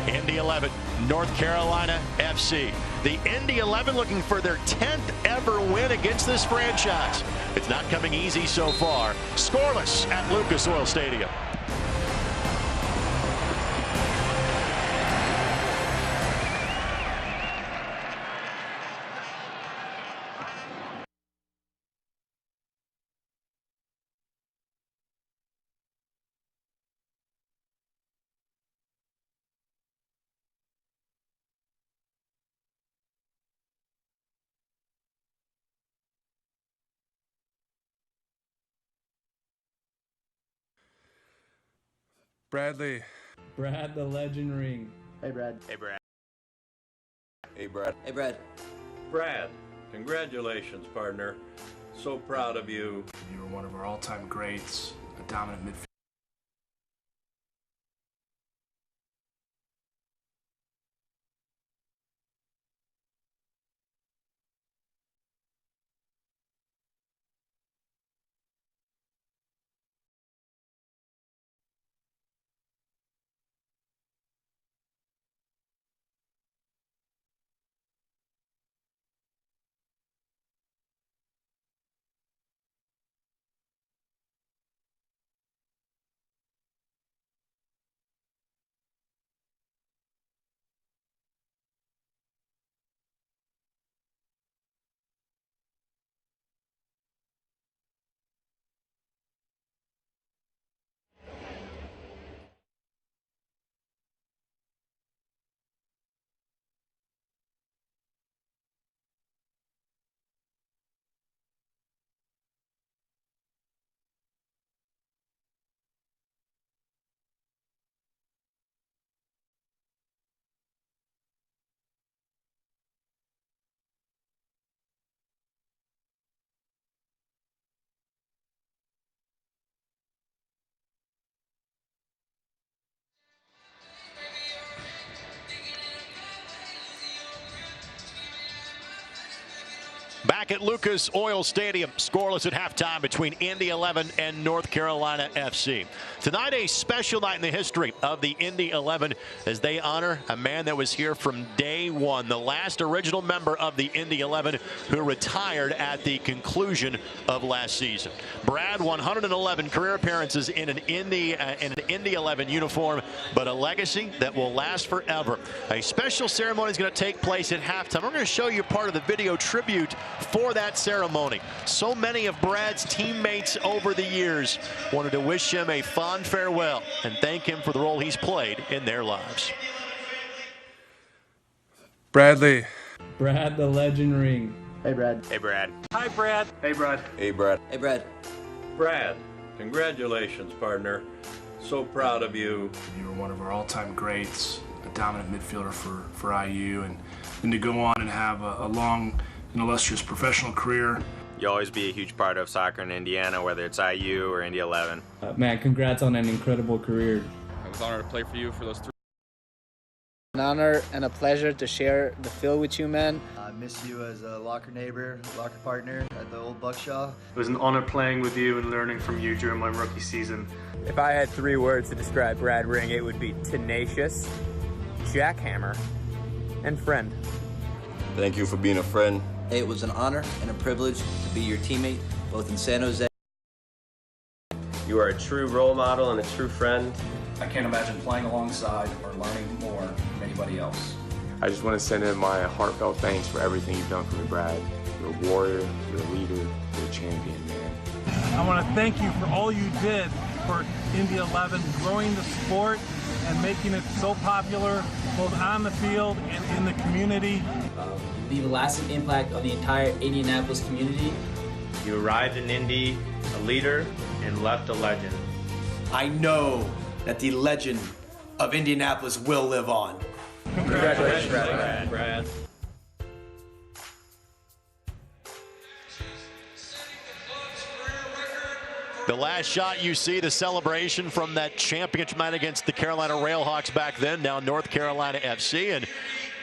[SPEAKER 1] Indy 11, North Carolina FC. The Indy 11 looking for their 10th ever win against this franchise. It's not coming easy so far. Scoreless at Lucas Oil Stadium.
[SPEAKER 7] Bradley.
[SPEAKER 8] Brad the Legend Ring.
[SPEAKER 9] Hey, Brad.
[SPEAKER 2] Hey, Brad.
[SPEAKER 9] Hey, Brad.
[SPEAKER 10] Hey, Brad.
[SPEAKER 11] Brad, congratulations, partner. So proud of you.
[SPEAKER 7] You were one of our all-time greats, a dominant midfielder.
[SPEAKER 1] Back at Lucas Oil Stadium, scoreless at halftime between Indy 11 and North Carolina FC. Tonight, a special night in the history of the Indy 11 as they honor a man that was here from day one, the last original member of the Indy 11 who retired at the conclusion of last season. Brad, 111 career appearances in an Indy 11 uniform, but a legacy that will last forever. A special ceremony is going to take place at halftime. We're going to show you part of the video tribute for that ceremony. So many of Brad's teammates over the years wanted to wish him a fond farewell and thank him for the role he's played in their lives.
[SPEAKER 7] Bradley.
[SPEAKER 8] Brad the Legend Ring.
[SPEAKER 9] Hey, Brad.
[SPEAKER 2] Hey, Brad.
[SPEAKER 11] Hi, Brad.
[SPEAKER 7] Hey, Brad.
[SPEAKER 9] Hey, Brad.
[SPEAKER 10] Hey, Brad.
[SPEAKER 11] Brad, congratulations, partner. So proud of you.
[SPEAKER 7] You were one of our all-time greats, a dominant midfielder for IU, and to go on and have a long and illustrious professional career.
[SPEAKER 10] you'll always be a huge part of soccer in Indiana, whether it's IU or Indy 11.
[SPEAKER 8] Man, congrats on an incredible career.
[SPEAKER 12] It was an honor to play for you for those 3.
[SPEAKER 13] An honor and a pleasure to share the field with you, man.
[SPEAKER 14] I miss you as a locker neighbor, locker partner at the old Buckshaw.
[SPEAKER 15] It was an honor playing with you and learning from you during my rookie season.
[SPEAKER 16] If I had 3 words to describe Brad Ring, it would be tenacious, jackhammer, and friend.
[SPEAKER 9] Thank you for being a friend.
[SPEAKER 17] It was an honor and a privilege to be your teammate, both in San Jose.
[SPEAKER 10] You are a true role model and a true friend.
[SPEAKER 7] I can't imagine playing alongside or learning more from anybody else.
[SPEAKER 18] I just want to send in my heartfelt thanks for everything you've done for me, Brad. You're a warrior, you're a leader, you're a champion, man.
[SPEAKER 19] I want to thank you for all you did for Indy 11, growing the sport and making it so popular, both on the field and in the community.
[SPEAKER 20] Leave a lasting impact on the entire Indianapolis community.
[SPEAKER 10] You arrived in Indy a leader and left a legend.
[SPEAKER 21] I know that the legend of Indianapolis will live on.
[SPEAKER 16] Congratulations, Brad.
[SPEAKER 1] The last shot you see, the celebration from that championship night against the Carolina Railhawks back then, now North Carolina FC. And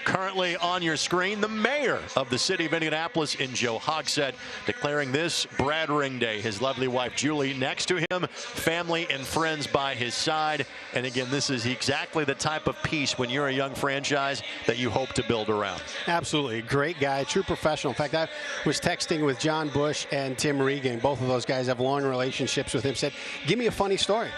[SPEAKER 1] currently on your screen, the mayor of the city of Indianapolis in Joe Hogsett declaring this Brad Ring Day. His lovely wife Julie next to him, family and friends by his side. And again, this is exactly the type of piece when you're a young franchise that you hope to build around.
[SPEAKER 4] Absolutely. Great guy, true professional. In fact, I was texting with John Bush and Tim Regan. Both of those guys have long relationships with him. Said, give me a funny story.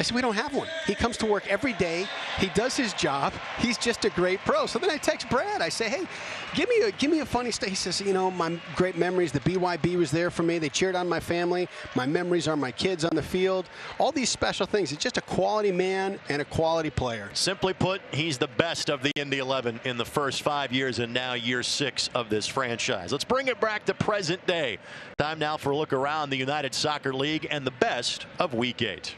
[SPEAKER 4] I said, we don't have one. He comes to work every day. He does his job. He's just a great pro. So then I text Brad. I say, hey, give me a funny story. He says, you know, my great memories, the BYB was there for me. They cheered on my family. My memories are my kids on the field. All these special things. He's just a quality man and a quality player.
[SPEAKER 1] Simply put, he's the best of the Indy 11 in the first 5 years and now year 6 of this franchise. Let's bring it back to present day. Time now for a look around the United Soccer League and the best of Week 8.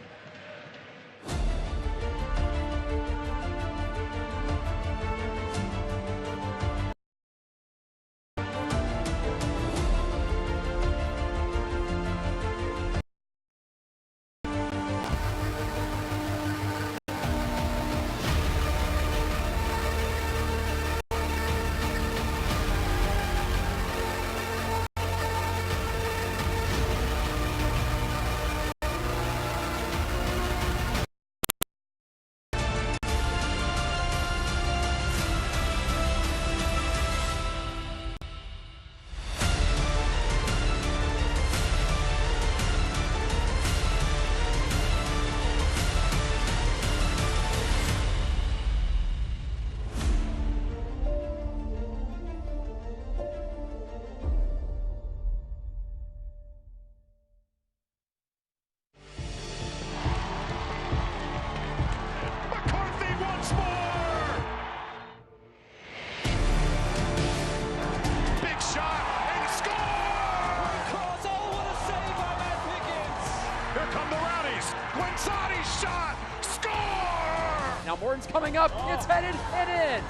[SPEAKER 22] Now Morton's coming up, it's headed and in.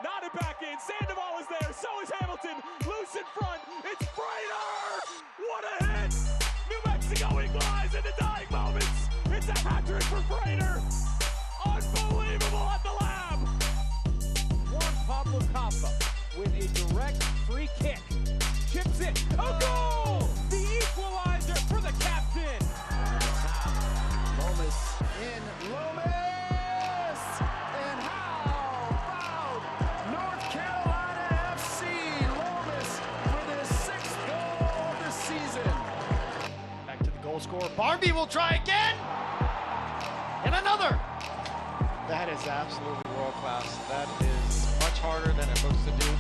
[SPEAKER 23] Nodded back in, Sandoval is there, so is Hamilton, loose in front, it's Frater! What a hit! New Mexico equalized in the dying moments, it's a hat-trick for Frater! Unbelievable at the lab!
[SPEAKER 22] Juan Pablo Capa with a direct free kick, chips it, a goal! The equalizer for the captain!
[SPEAKER 3] Lomas in, Lomas! And how about North Carolina FC? Lomas with his 6th goal of the season.
[SPEAKER 24] Back to the goal scorer, Barnby will try again! And another!
[SPEAKER 25] That is absolutely world class. That is much harder than it looks to do.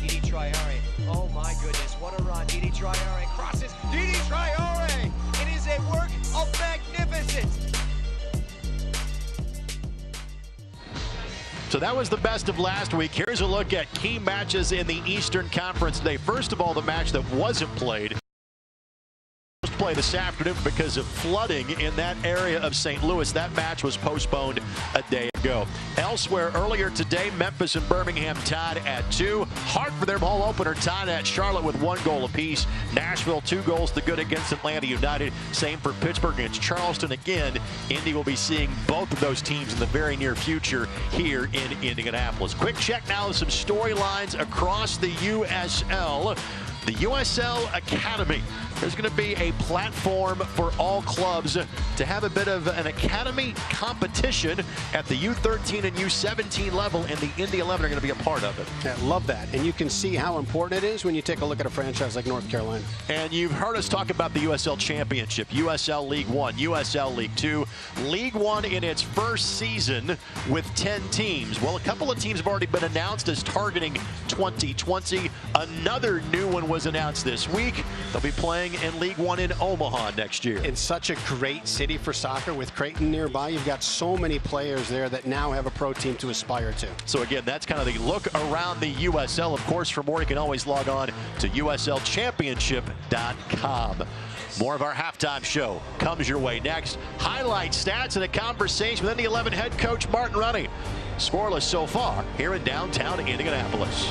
[SPEAKER 3] Edie Traore, oh my goodness, what a run. Edie Traore crosses, Edie Traore! It is a work of magnificence.
[SPEAKER 1] So that was the best of last week. Here's a look at key matches in the Eastern Conference today. First of all, the match that wasn't played. play this afternoon because of flooding in that area of St. Louis. That match was postponed a day ago. Elsewhere, earlier today, Memphis and Birmingham tied at 2. Hartford, their home opener, tied at Charlotte with 1 goal apiece. Nashville, 2 goals to good against Atlanta United. Same for Pittsburgh against Charleston. Again, Indy will be seeing both of those teams in the very near future here in Indianapolis. Quick check now of some storylines across the USL. The USL Academy. There's going to be a platform for all clubs to have a bit of an academy competition at the U13 and U17 level, and the Indy 11 are going to be a part of it.
[SPEAKER 4] Yeah, love that. And you can see how important it is when you take a look at a franchise like North Carolina.
[SPEAKER 1] And you've heard us talk about the USL Championship, USL League One, USL League Two. League One in its first season with 10 teams. Well, a couple of teams have already been announced as targeting 2020. Another new one was announced this week. They'll be playing in League One in Omaha next year.
[SPEAKER 4] It's such a great city for soccer with Creighton nearby. You've got so many players there that now have a pro team to aspire to.
[SPEAKER 1] So again, that's kind of the look around the USL. Of course, for more, you can always log on to USLchampionship.com. More of our halftime show comes your way next. Highlight stats and a conversation with Indy 11 head coach Martin Runny. Scoreless so far here in downtown Indianapolis.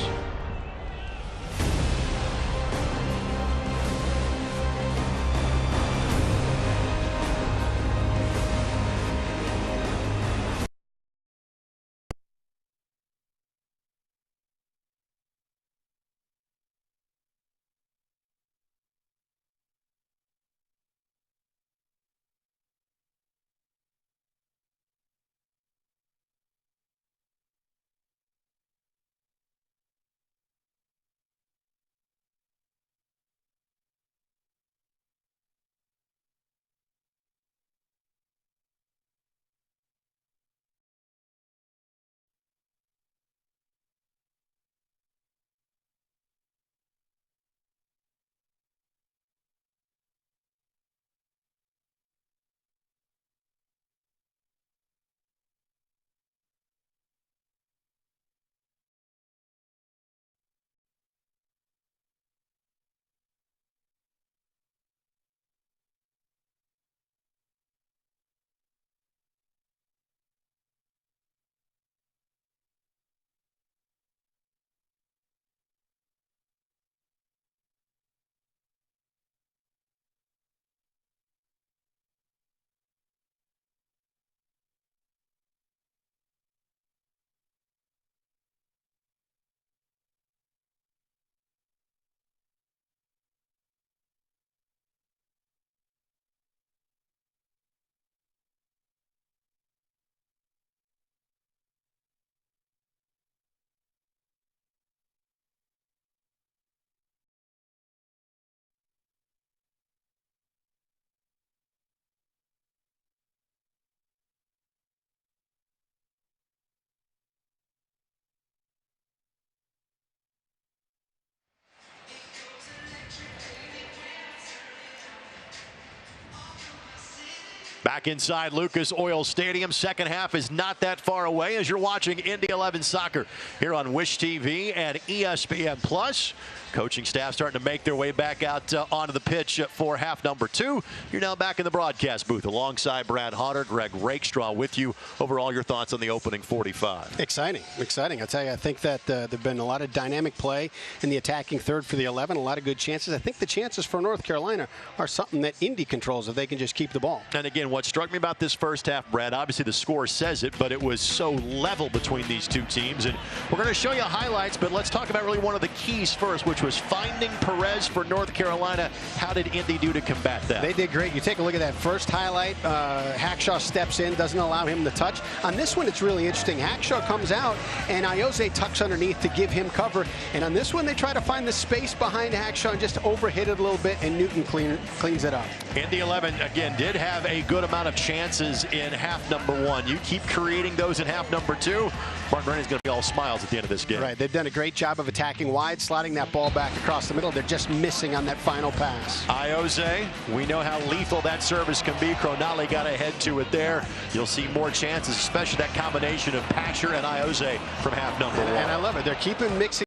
[SPEAKER 1] Back inside Lucas Oil Stadium. Second half is not that far away as you're watching Indy 11 soccer here on Wish TV and ESPN+. Coaching staff starting to make their way back out onto the pitch for half number 2. You're now back in the broadcast booth alongside Brad Hodder, Greg Rakestraw with you. Overall, your thoughts on the opening 45?
[SPEAKER 4] Exciting. I tell you, I think that there have been a lot of dynamic play in the attacking third for the 11, a lot of good chances. I think the chances for North Carolina are something that Indy controls if they can just keep the ball.
[SPEAKER 1] And again, what struck me about this first half, Brad, obviously the score says it, but it was so level between these two teams. And we're going to show you highlights, but let's talk about really one of the keys first, which was finding Perez for North Carolina. How did Indy do to combat that?
[SPEAKER 4] They did great. You take a look at that first highlight. Hackshaw steps in, doesn't allow him the touch. On this one, it's really interesting. Hackshaw comes out, and Iose tucks underneath to give him cover. And on this one, they try to find the space behind Hackshaw and just overhit it a little bit, and Newton cleans it up.
[SPEAKER 1] Indy 11, again, did have a good amount of chances in half number 1. You keep creating those in half number 2, Martin Rennie's going to be all smiles at the end of this game.
[SPEAKER 4] Right. They've done a great job of attacking wide, sliding that ball back across the middle. They're just missing on that final pass.
[SPEAKER 1] Iose, we know how lethal that service can be. Cronali got ahead to it there. You'll see more chances, especially that combination of Pasher and Iose from half number 1.
[SPEAKER 4] And I love it. They're keeping mixing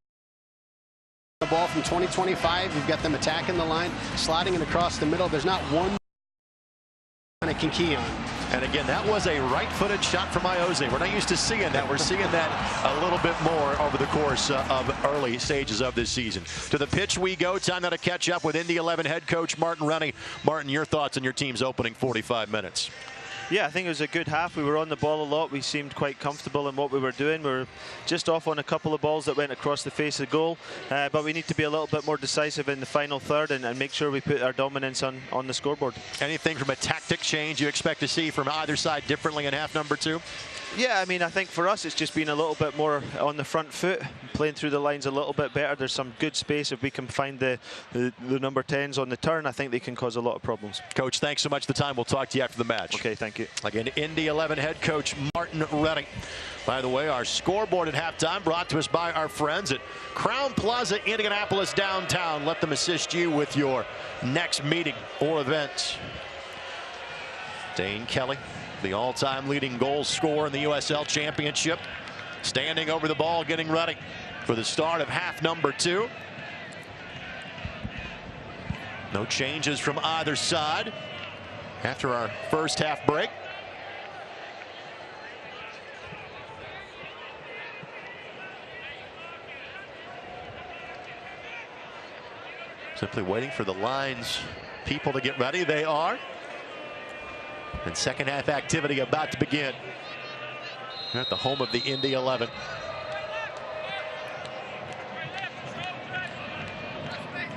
[SPEAKER 4] The ball from 20-25. You've got them attacking the line, sliding it across the middle. There's not one it can key on.
[SPEAKER 1] And again, that was a right-footed shot from Iose. We're not used to seeing that. We're seeing that a little bit more over the course of early stages of this season. To the pitch we go. Time now to catch up with Indy 11 head coach Martin Rennie. Martin, your thoughts on your team's opening 45 minutes?
[SPEAKER 10] Yeah, I think it was a good half. We were on the ball a lot. We seemed quite comfortable in what we were doing. We were just off on a couple of balls that went across the face of the goal. But we need to be a little bit more decisive in the final third and make sure we put our dominance on the scoreboard.
[SPEAKER 1] Anything from a tactic change you expect to see from either side differently in half number 2?
[SPEAKER 10] Yeah, I mean, I think for us it's just been a little bit more on the front foot, playing through the lines a little bit better. There's some good space. If we can find the number 10s on the turn, I think they can cause a lot of problems.
[SPEAKER 1] Coach, thanks so much for the time. We'll talk to you after the match.
[SPEAKER 10] Okay, thank you.
[SPEAKER 1] Again, Indy 11 head coach Martin Rennie. By the way, our scoreboard at halftime brought to us by our friends at Crown Plaza, Indianapolis downtown. Let them assist you with your next meeting or event. Dane Kelly, the all-time leading goal scorer in the USL Championship, standing over the ball, getting ready for the start of half number 2. No changes from either side after our first half break. Simply waiting for the lines people to get ready. They are. And second half activity about to begin. We're at the home of the Indy 11.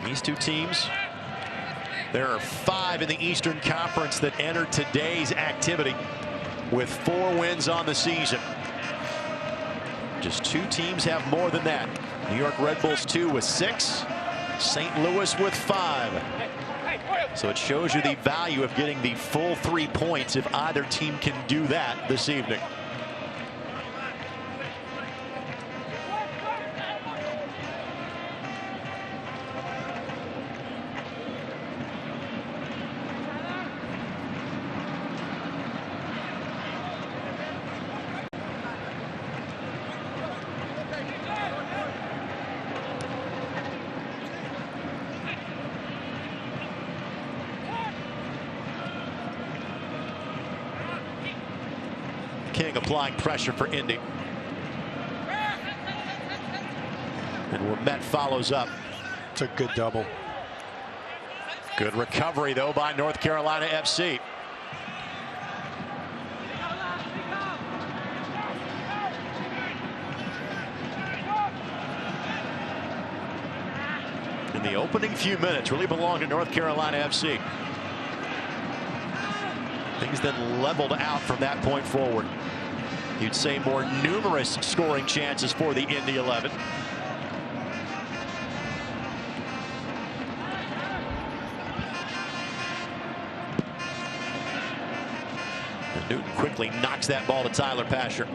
[SPEAKER 1] These two teams, there are 5 in the Eastern Conference that entered today's activity with 4 wins on the season. Just 2 teams have more than that. New York Red Bulls 2 with 6, St. Louis with 5. So it shows you the value of getting the full 3 points if either team can do that this evening. King applying pressure for Indy. And Wemett follows up.
[SPEAKER 4] It's a good double.
[SPEAKER 1] Good recovery, though, by North Carolina FC. In the opening few minutes, really belong to North Carolina FC. Things then leveled out from that point forward. You'd say more numerous scoring chances for the Indy 11. And Newton quickly knocks that ball to Tyler Pasher.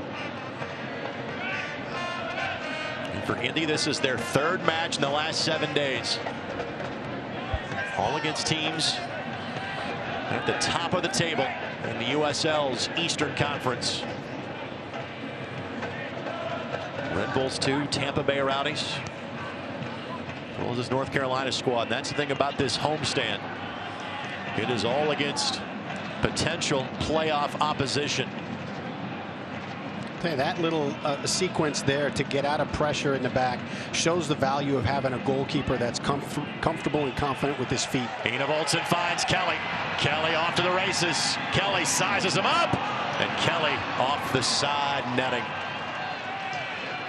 [SPEAKER 1] And for Indy, this is their 3rd match in the last 7 days. All against teams at the top of the table in the USL's Eastern Conference. Red Bulls 2, Tampa Bay Rowdies. As well as this North Carolina squad. And that's the thing about this homestand. It is all against potential playoff opposition.
[SPEAKER 4] Hey, that little sequence there to get out of pressure in the back shows the value of having a goalkeeper that's comfortable and confident with his feet.
[SPEAKER 1] Ina Voltson finds Kelly. Kelly off to the races. Kelly sizes him up. And Kelly off the side netting.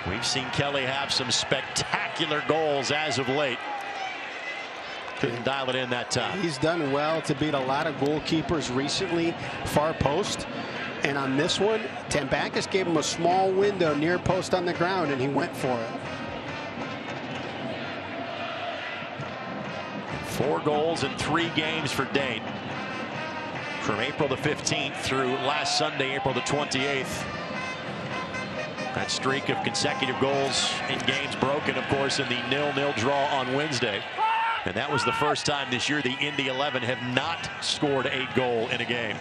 [SPEAKER 1] We've seen Kelly have some spectacular goals as of late. Couldn't dial it in that time.
[SPEAKER 4] He's done well to beat a lot of goalkeepers recently, far post. And on this one, Tambakis gave him a small window near post on the ground, and he went for it.
[SPEAKER 1] 4 goals in 3 games for Dane. From April the 15th through last Sunday, April the 28th. That streak of consecutive goals in games broken, of course, in the 0-0 draw on Wednesday. And that was the first time this year the Indy 11 have not scored a goal in a game.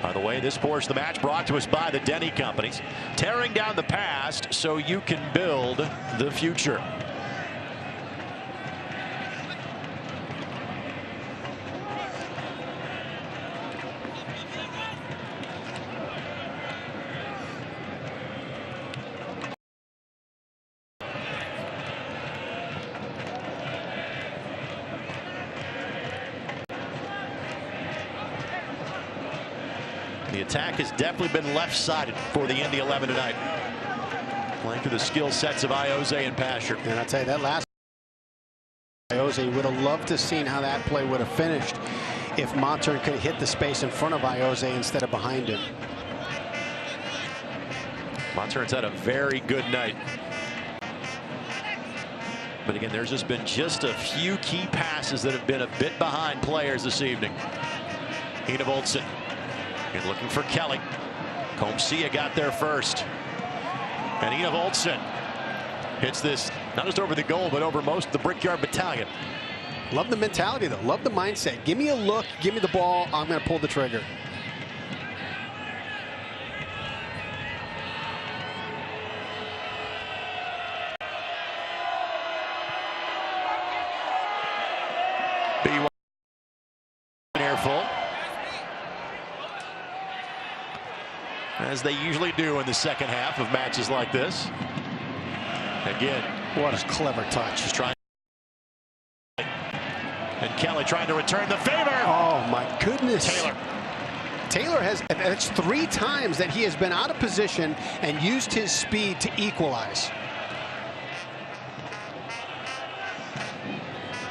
[SPEAKER 1] By the way, this portion of the match brought to us by the Denny Companies. Tearing down the past so you can build the future. attack has definitely been left-sided for the Indy 11 tonight. Playing through the skill sets of Iose and Pasher.
[SPEAKER 4] And I'll tell you, that last Iose would have loved to seen how that play would have finished if Monturn could have hit the space in front of Iose instead of behind him.
[SPEAKER 1] Monturn's had a very good night. But again, there's just been a few key passes that have been a bit behind players this evening. Indy Olsen and looking for Kelly. Comcia got there first. And Indy Olsen hits this not just over the goal, but over most of the Brickyard Battalion.
[SPEAKER 4] Love the mentality, though. Love the mindset. Give me a look. Give me the ball. I'm going to pull the trigger.
[SPEAKER 1] Careful, as they usually do in the second half of matches like this. Again,
[SPEAKER 4] what a clever touch.
[SPEAKER 1] Just trying. And Kelly trying to return the favor.
[SPEAKER 4] Oh my goodness.
[SPEAKER 1] Taylor
[SPEAKER 4] has, that's 3 times that he has been out of position and used his speed to equalize.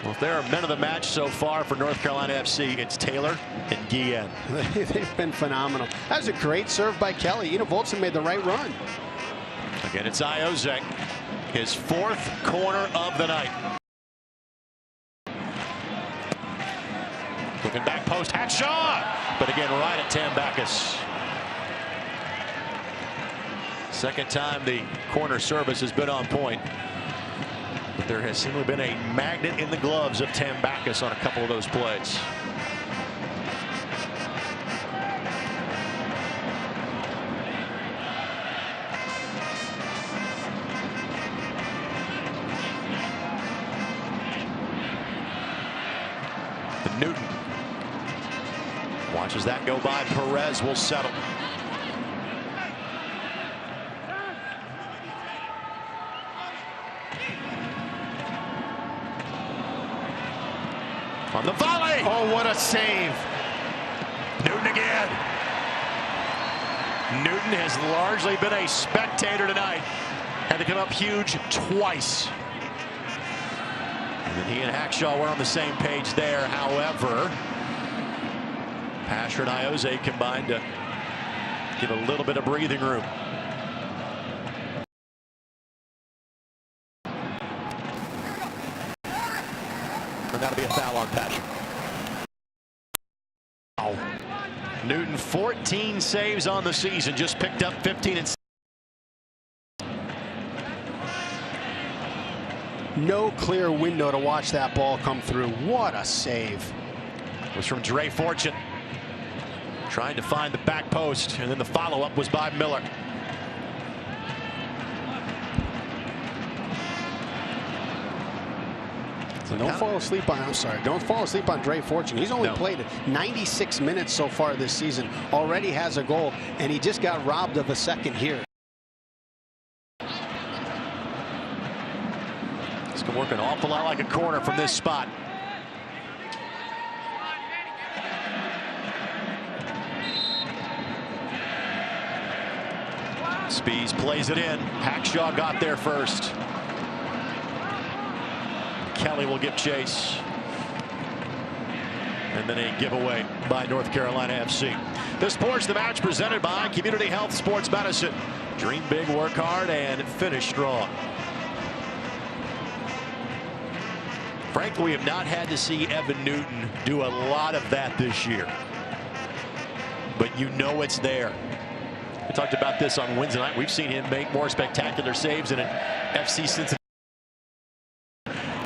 [SPEAKER 1] Well, if there are men of the match so far for North Carolina FC, it's Taylor and Guillen.
[SPEAKER 4] They've been phenomenal. That was a great serve by Kelly. Indy Olsen made the right run.
[SPEAKER 1] Again, it's Iose, his 4th corner of the night. Looking back post, Hackshaw, but again right at Tambakis. Second time the corner service has been on point. But there has seemingly been a magnet in the gloves of Tambakis on a couple of those plays. And Newton watches that go by. Perez will settle. On the volley.
[SPEAKER 4] Oh, what a save.
[SPEAKER 1] Newton again. Newton has largely been a spectator tonight. Had to come up huge twice. And then he and Hackshaw were on the same page there. However, Pasher and Iose combined to give a little bit of breathing room. And that'll be a foul on Pasher. Oh. Newton 14 saves on the season, just picked up 15 and
[SPEAKER 4] no clear window to watch that ball come through. What a save.
[SPEAKER 1] It was from Dre Fortune. Trying to find the back post, and then the follow-up was by Miller.
[SPEAKER 4] So don't fall asleep on, don't fall asleep on Dre Fortune. He's only played 96 minutes so far this season, already has a goal, and he just got robbed of a second here.
[SPEAKER 1] This can work an awful lot like a corner from this spot. Spees plays it in. Hackshaw got there first. Kelly will give chase. And then a giveaway by North Carolina FC. The Sports the Match presented by Community Health Sports Medicine. Dream big, work hard, and finish strong. Frankly, we have not had to see Evan Newton do a lot of that this year. But you know it's there. We talked about this on Wednesday night. We've seen him make more spectacular saves in an FC Cincinnati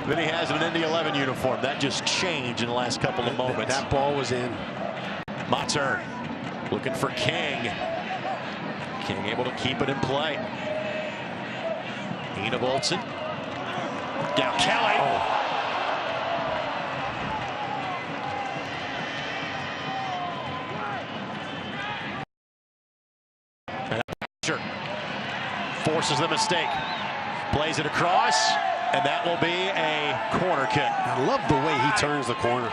[SPEAKER 1] than he has in an Indy 11 uniform. That just changed in the last couple of moments.
[SPEAKER 4] That ball was in.
[SPEAKER 1] Monturn looking for King. King able to keep it in play. Indy Olsen. Down Kelly. Oh. Forces the mistake. Plays it across. And that will be a corner kick.
[SPEAKER 4] I love the way he turns the corner.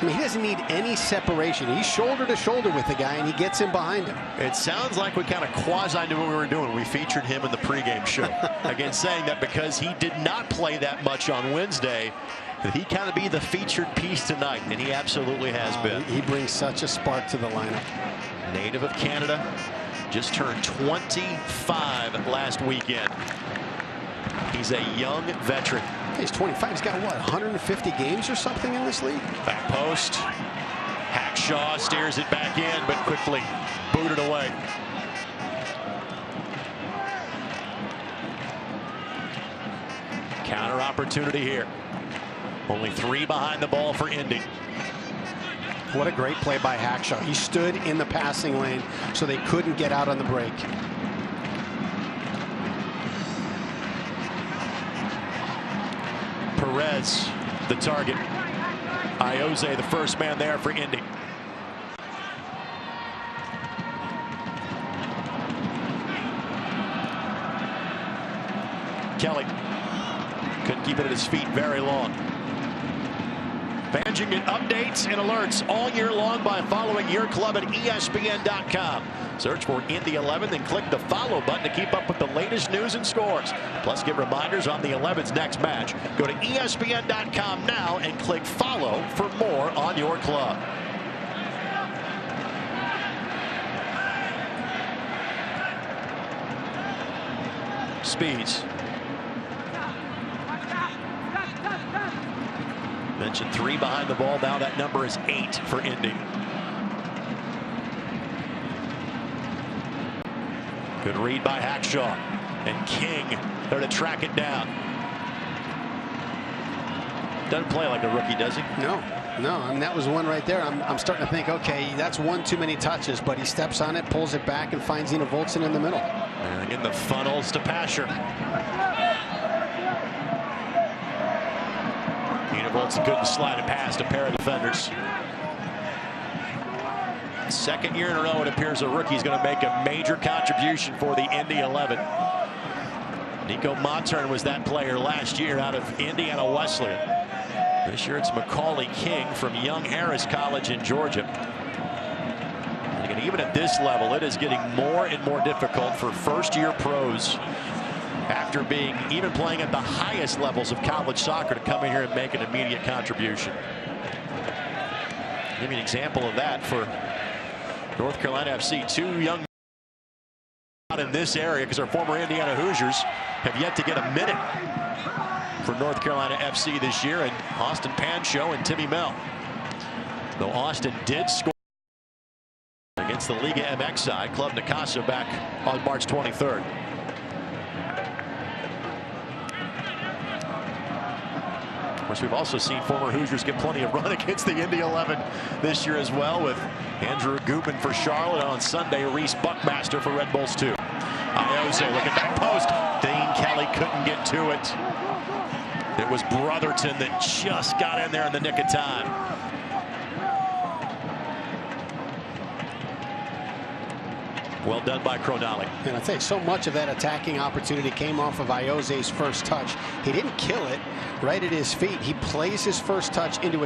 [SPEAKER 4] I mean, he doesn't need any separation. He's shoulder to shoulder with the guy, and he gets in behind him.
[SPEAKER 1] It sounds like we kind of quasi knew what we were doing. We featured him in the pregame show. Again, saying that because he did not play that much on Wednesday, that he kind of be the featured piece tonight, and he absolutely has been.
[SPEAKER 4] He brings such a spark to the lineup.
[SPEAKER 1] Native of Canada, just turned 25 last weekend. He's a young veteran.
[SPEAKER 4] He's 25. He's got, what, 150 games or something in this league?
[SPEAKER 1] Back post. Hackshaw steers it back in, but quickly booted away. Counter opportunity here. Only 3 behind the ball for Indy.
[SPEAKER 4] What a great play by Hackshaw. He stood in the passing lane so they couldn't get out on the break.
[SPEAKER 1] Perez, the target. Ioze, the first man there for Indy. Kelly couldn't keep it at his feet very long. Fans, you get updates and alerts all year long by following your club at ESPN.com. Search for Indy 11, then click the follow button to keep up with the latest news and scores. Plus, get reminders on the 11's next match. Go to ESPN.com now and click follow for more on your club. Speeds. Mentioned 3 behind the ball. Now that number is 8 for Indy. Good read by Hackshaw. And King there to track it down. Doesn't play like a rookie, does he?
[SPEAKER 4] No. I mean, that was one right there. I'm starting to think, okay, that's one too many touches, but he steps on it, pulls it back, and finds Ina Voltson in the middle.
[SPEAKER 1] And again, the funnels to Pasher. Ina Voltson couldn't slide it past a pair of defenders. Second year in a row, it appears a rookie's going to make a major contribution for the Indy 11. Nico Montern was that player last year out of Indiana Wesleyan. This year it's Macaulay King from Young Harris College in Georgia. And again, even at this level, it is getting more and more difficult for first-year pros after being even playing at the highest levels of college soccer to come in here and make an immediate contribution. Give me an example of that for North Carolina FC. 2 young out in this area because our former Indiana Hoosiers have yet to get a minute for North Carolina FC this year, and Austin Pancho and Timmy Mel. Though Austin did score against the Liga MX side, Club Nicasa, back on March 23rd. Of course, we've also seen former Hoosiers get plenty of run against the Indy 11 this year as well, with Andrew Gutman for Charlotte, on Sunday Reese Buckmaster for Red Bulls 2. Ioze looking back post. Dean Kelly couldn't get to it. It was Brotherton that just got in there in the nick of time. Well done by Cronali.
[SPEAKER 4] And I think so much of that attacking opportunity came off of Ioze's first touch. He didn't kill it right at his feet. He plays his first touch into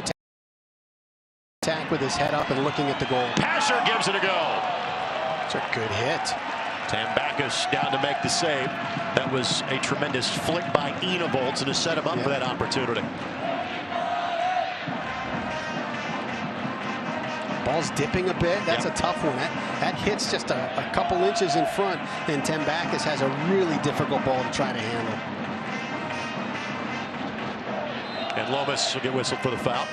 [SPEAKER 4] attack with his head up and looking at the goal.
[SPEAKER 1] Pasher gives it a go.
[SPEAKER 4] It's a good hit.
[SPEAKER 1] Tambakis down to make the save. That was a tremendous flick by Ina Voltson to set him up for that opportunity.
[SPEAKER 4] Ball's dipping a bit. That's a tough one. That hits just a couple inches in front, and Tambakis has a really difficult ball to try to handle.
[SPEAKER 1] And Lomas will get whistled for the foul.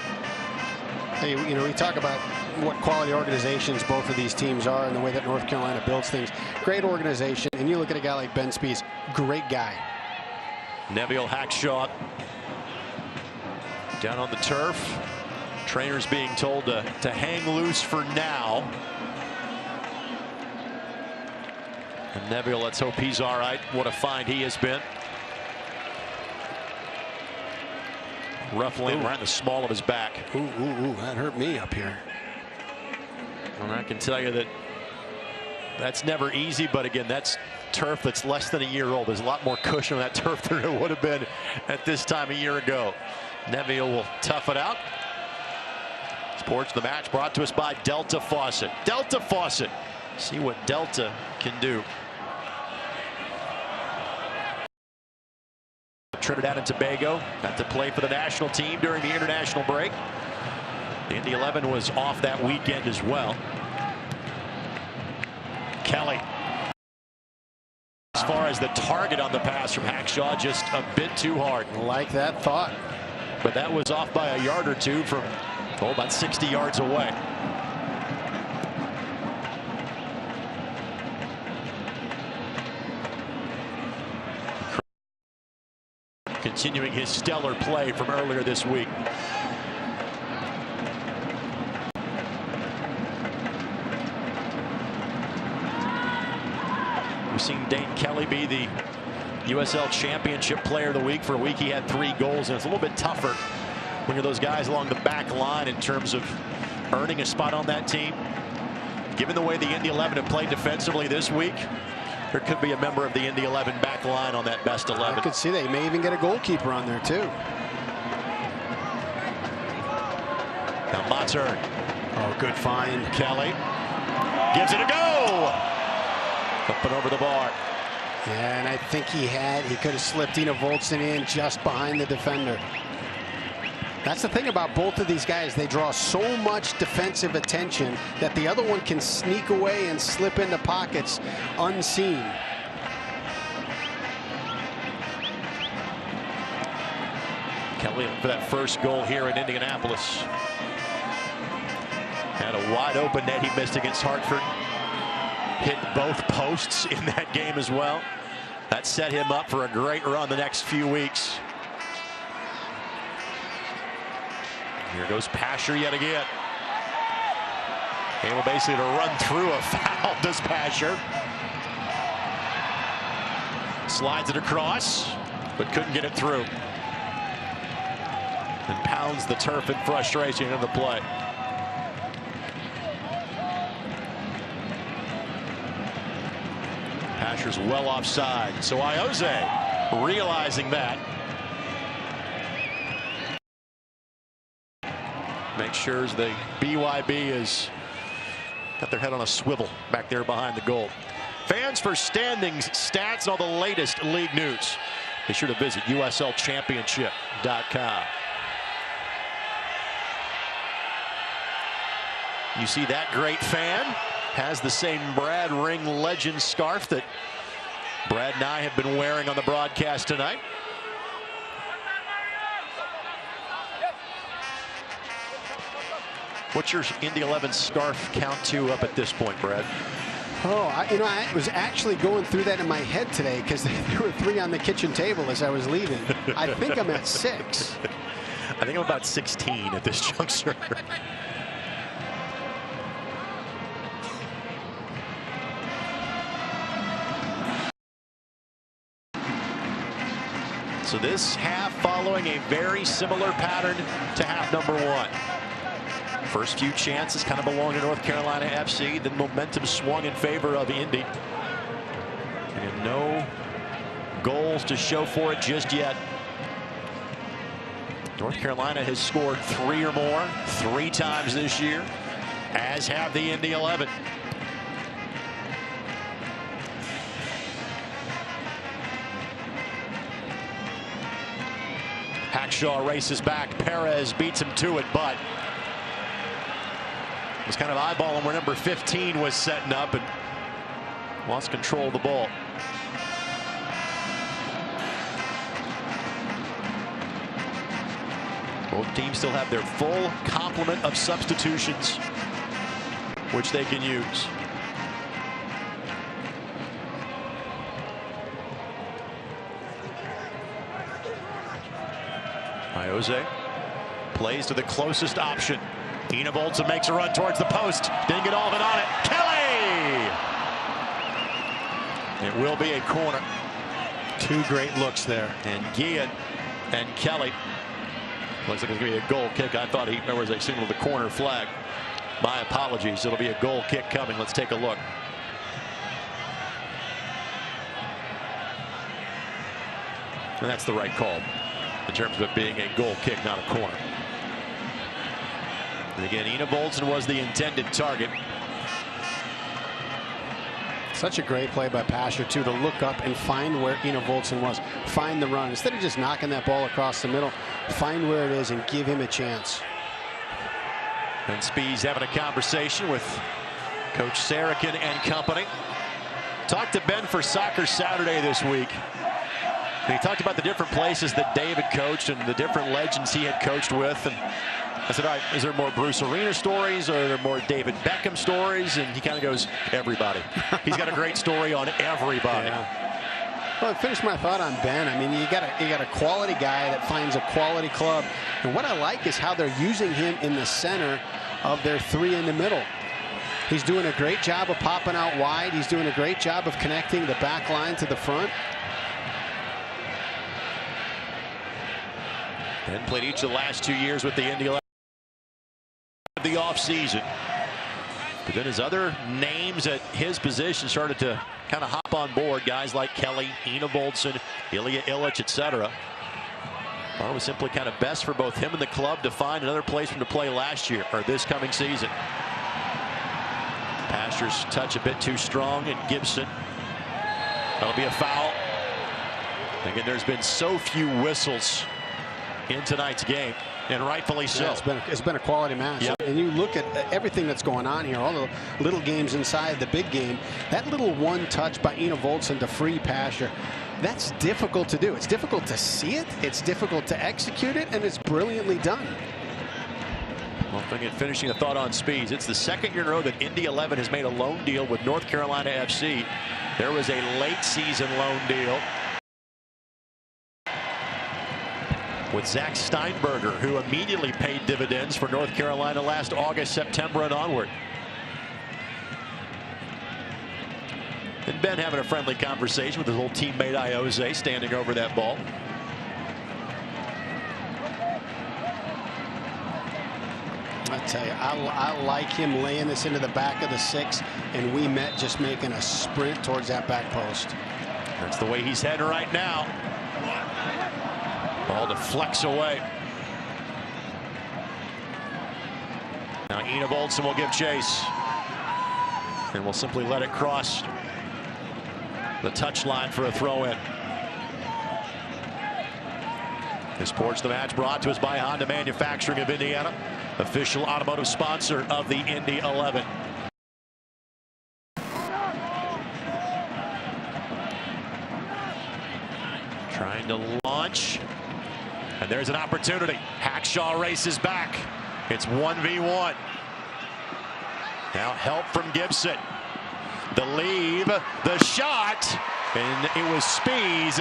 [SPEAKER 4] Hey, you know, we talk about what quality organizations both of these teams are and the way that North Carolina builds things. Great organization, and you look at a guy like Ben Spies, great guy.
[SPEAKER 1] Neville Hackshaw down on the turf. Trainers being told to hang loose for now. And Neville, let's hope he's all right. What a find he has been. Rough land right in the small of his back.
[SPEAKER 4] Ooh, that hurt me up here.
[SPEAKER 1] And I can tell you that that's never easy, but again, that's turf that's less than a year old. There's a lot more cushion on that turf than there would have been at this time a year ago. Neville will tough it out. Sports of the Match brought to us by Delta Faucet. Delta Faucet. See what Delta can do. Trinidad and Tobago got to play for the national team during the international break. The Indy 11 was off that weekend as well. Kelly. As far as the target on the pass from Hackshaw, just a bit too hard.
[SPEAKER 4] Like that thought.
[SPEAKER 1] But that was off by a yard or two from about 60 yards away. Continuing his stellar play from earlier this week. We've seen Dane Kelly be the USL Championship Player of the Week. For a week he had 3 goals, and it's a little bit tougher when you're those guys along the back line in terms of earning a spot on that team. Given the way the Indy 11 have played defensively this week, there could be a member of the Indy 11 back line on that best 11.
[SPEAKER 4] I could see that. You may even get a goalkeeper on there too.
[SPEAKER 1] Now Motzern.
[SPEAKER 4] Oh, good find.
[SPEAKER 1] Kelly gives it a go. Up and over the bar.
[SPEAKER 4] Yeah, and I think he could have slipped Ina Voltson in just behind the defender. That's the thing about both of these guys. They draw so much defensive attention that the other one can sneak away and slip into pockets unseen.
[SPEAKER 1] Kelly for that first goal here in Indianapolis. Had a wide open net he missed against Hartford. Hit both posts in that game as well. That set him up for a great run the next few weeks. Here goes Pasher yet again. Able basically to run through a foul, does Pasher. Slides it across, but couldn't get it through. And pounds the turf in frustration in the play. Pasher's well offside, so Ioze realizing that. Make sure the BYB has got their head on a swivel back there behind the goal. Fans, for standings, stats, and all the latest league news, be sure to visit USLChampionship.com. You see that great fan has the same Brad Ring legend scarf that Brad and I have been wearing on the broadcast tonight. What's your Indy 11 scarf count to up at this point, Brad?
[SPEAKER 4] Oh, I was actually going through that in my head today because there were 3 on the kitchen table as I was leaving. I think I'm at 6.
[SPEAKER 1] I think I'm about 16 at this juncture. So this half following a very similar pattern to half number 1. First few chances kind of belong to North Carolina FC. Then momentum swung in favor of Indy. And no goals to show for it just yet. North Carolina has scored 3 or more 3 times this year, as have the Indy 11. Hackshaw races back. Perez beats him to it, but was kind of eyeballing where number 15 was setting up and lost control of the ball. Both teams still have their full complement of substitutions, which they can use. Ioze plays to the closest option. Ina Voltson makes a run towards the post. Didn't get all of it on it. Kelly! It will be a corner.
[SPEAKER 4] 2 great looks there.
[SPEAKER 1] And Guillen and Kelly. Looks like it's going to be a goal kick. I thought there was a signal of the corner flag. My apologies. It'll be a goal kick coming. Let's take a look. And that's the right call in terms of it being a goal kick, not a corner. And again, Ina Volson was the intended target.
[SPEAKER 4] Such a great play by Pasher, too, to look up and find where Ina Volson was. Find the run. Instead of just knocking that ball across the middle, find where it is and give him a chance.
[SPEAKER 1] And Spees having a conversation with Coach Sarakin and company. Talked to Ben for Soccer Saturday this week. And he talked about the different places that David coached and the different legends he had coached with. And I said, all right, is there more Bruce Arena stories, or are there more David Beckham stories? And he kind of goes, everybody. He's got a great story on everybody.
[SPEAKER 4] Yeah. Well, I finished my thought on Ben. I mean, you got a quality guy that finds a quality club. And what I like is how they're using him in the center of their three in the middle. He's doing a great job of popping out wide. He's doing a great job of connecting the back line to the front.
[SPEAKER 1] Ben played each of the last 2 years with the Indy 11 the offseason. But then his other names at his position started to kind of hop on board. Guys like Kelly, Ina Volson, Ilya Illich, etc. Thought it was simply kind of best for both him and the club to find another place for him to play last year or this coming season. Pasher's touch a bit too strong, and Gibson. That'll be a foul. Again, there's been so few whistles in tonight's game, and rightfully so.
[SPEAKER 4] Yeah, it's been a quality match. Yep. And you look at everything that's going on here, all the little games inside the big game. That little one touch by Ina Volson to free Pasher, that's difficult to do. It's difficult to see it, it's difficult to execute it, and it's brilliantly done.
[SPEAKER 1] Well, again, finishing a thought on Spees. It's the second year in a row that Indy 11 has made a loan deal with North Carolina FC. There was a late season loan deal with Zach Steinberger, who immediately paid dividends for North Carolina last August, September, and onward. And Ben having a friendly conversation with his old teammate Iose, standing over that ball.
[SPEAKER 4] I tell you, I like him laying this into the back of the 6, and we met just making a sprint towards that back post.
[SPEAKER 1] That's the way he's heading right now. Ball deflects away. Now Ina Volson will give chase, and will simply let it cross the touchline for a throw-in. This Sports the Match brought to us by Honda Manufacturing of Indiana, official automotive sponsor of the Indy 11. Trying to launch, and there's an opportunity. Hackshaw races back. It's 1v1. Now help from Gibson. The leave, the shot, and it was Spees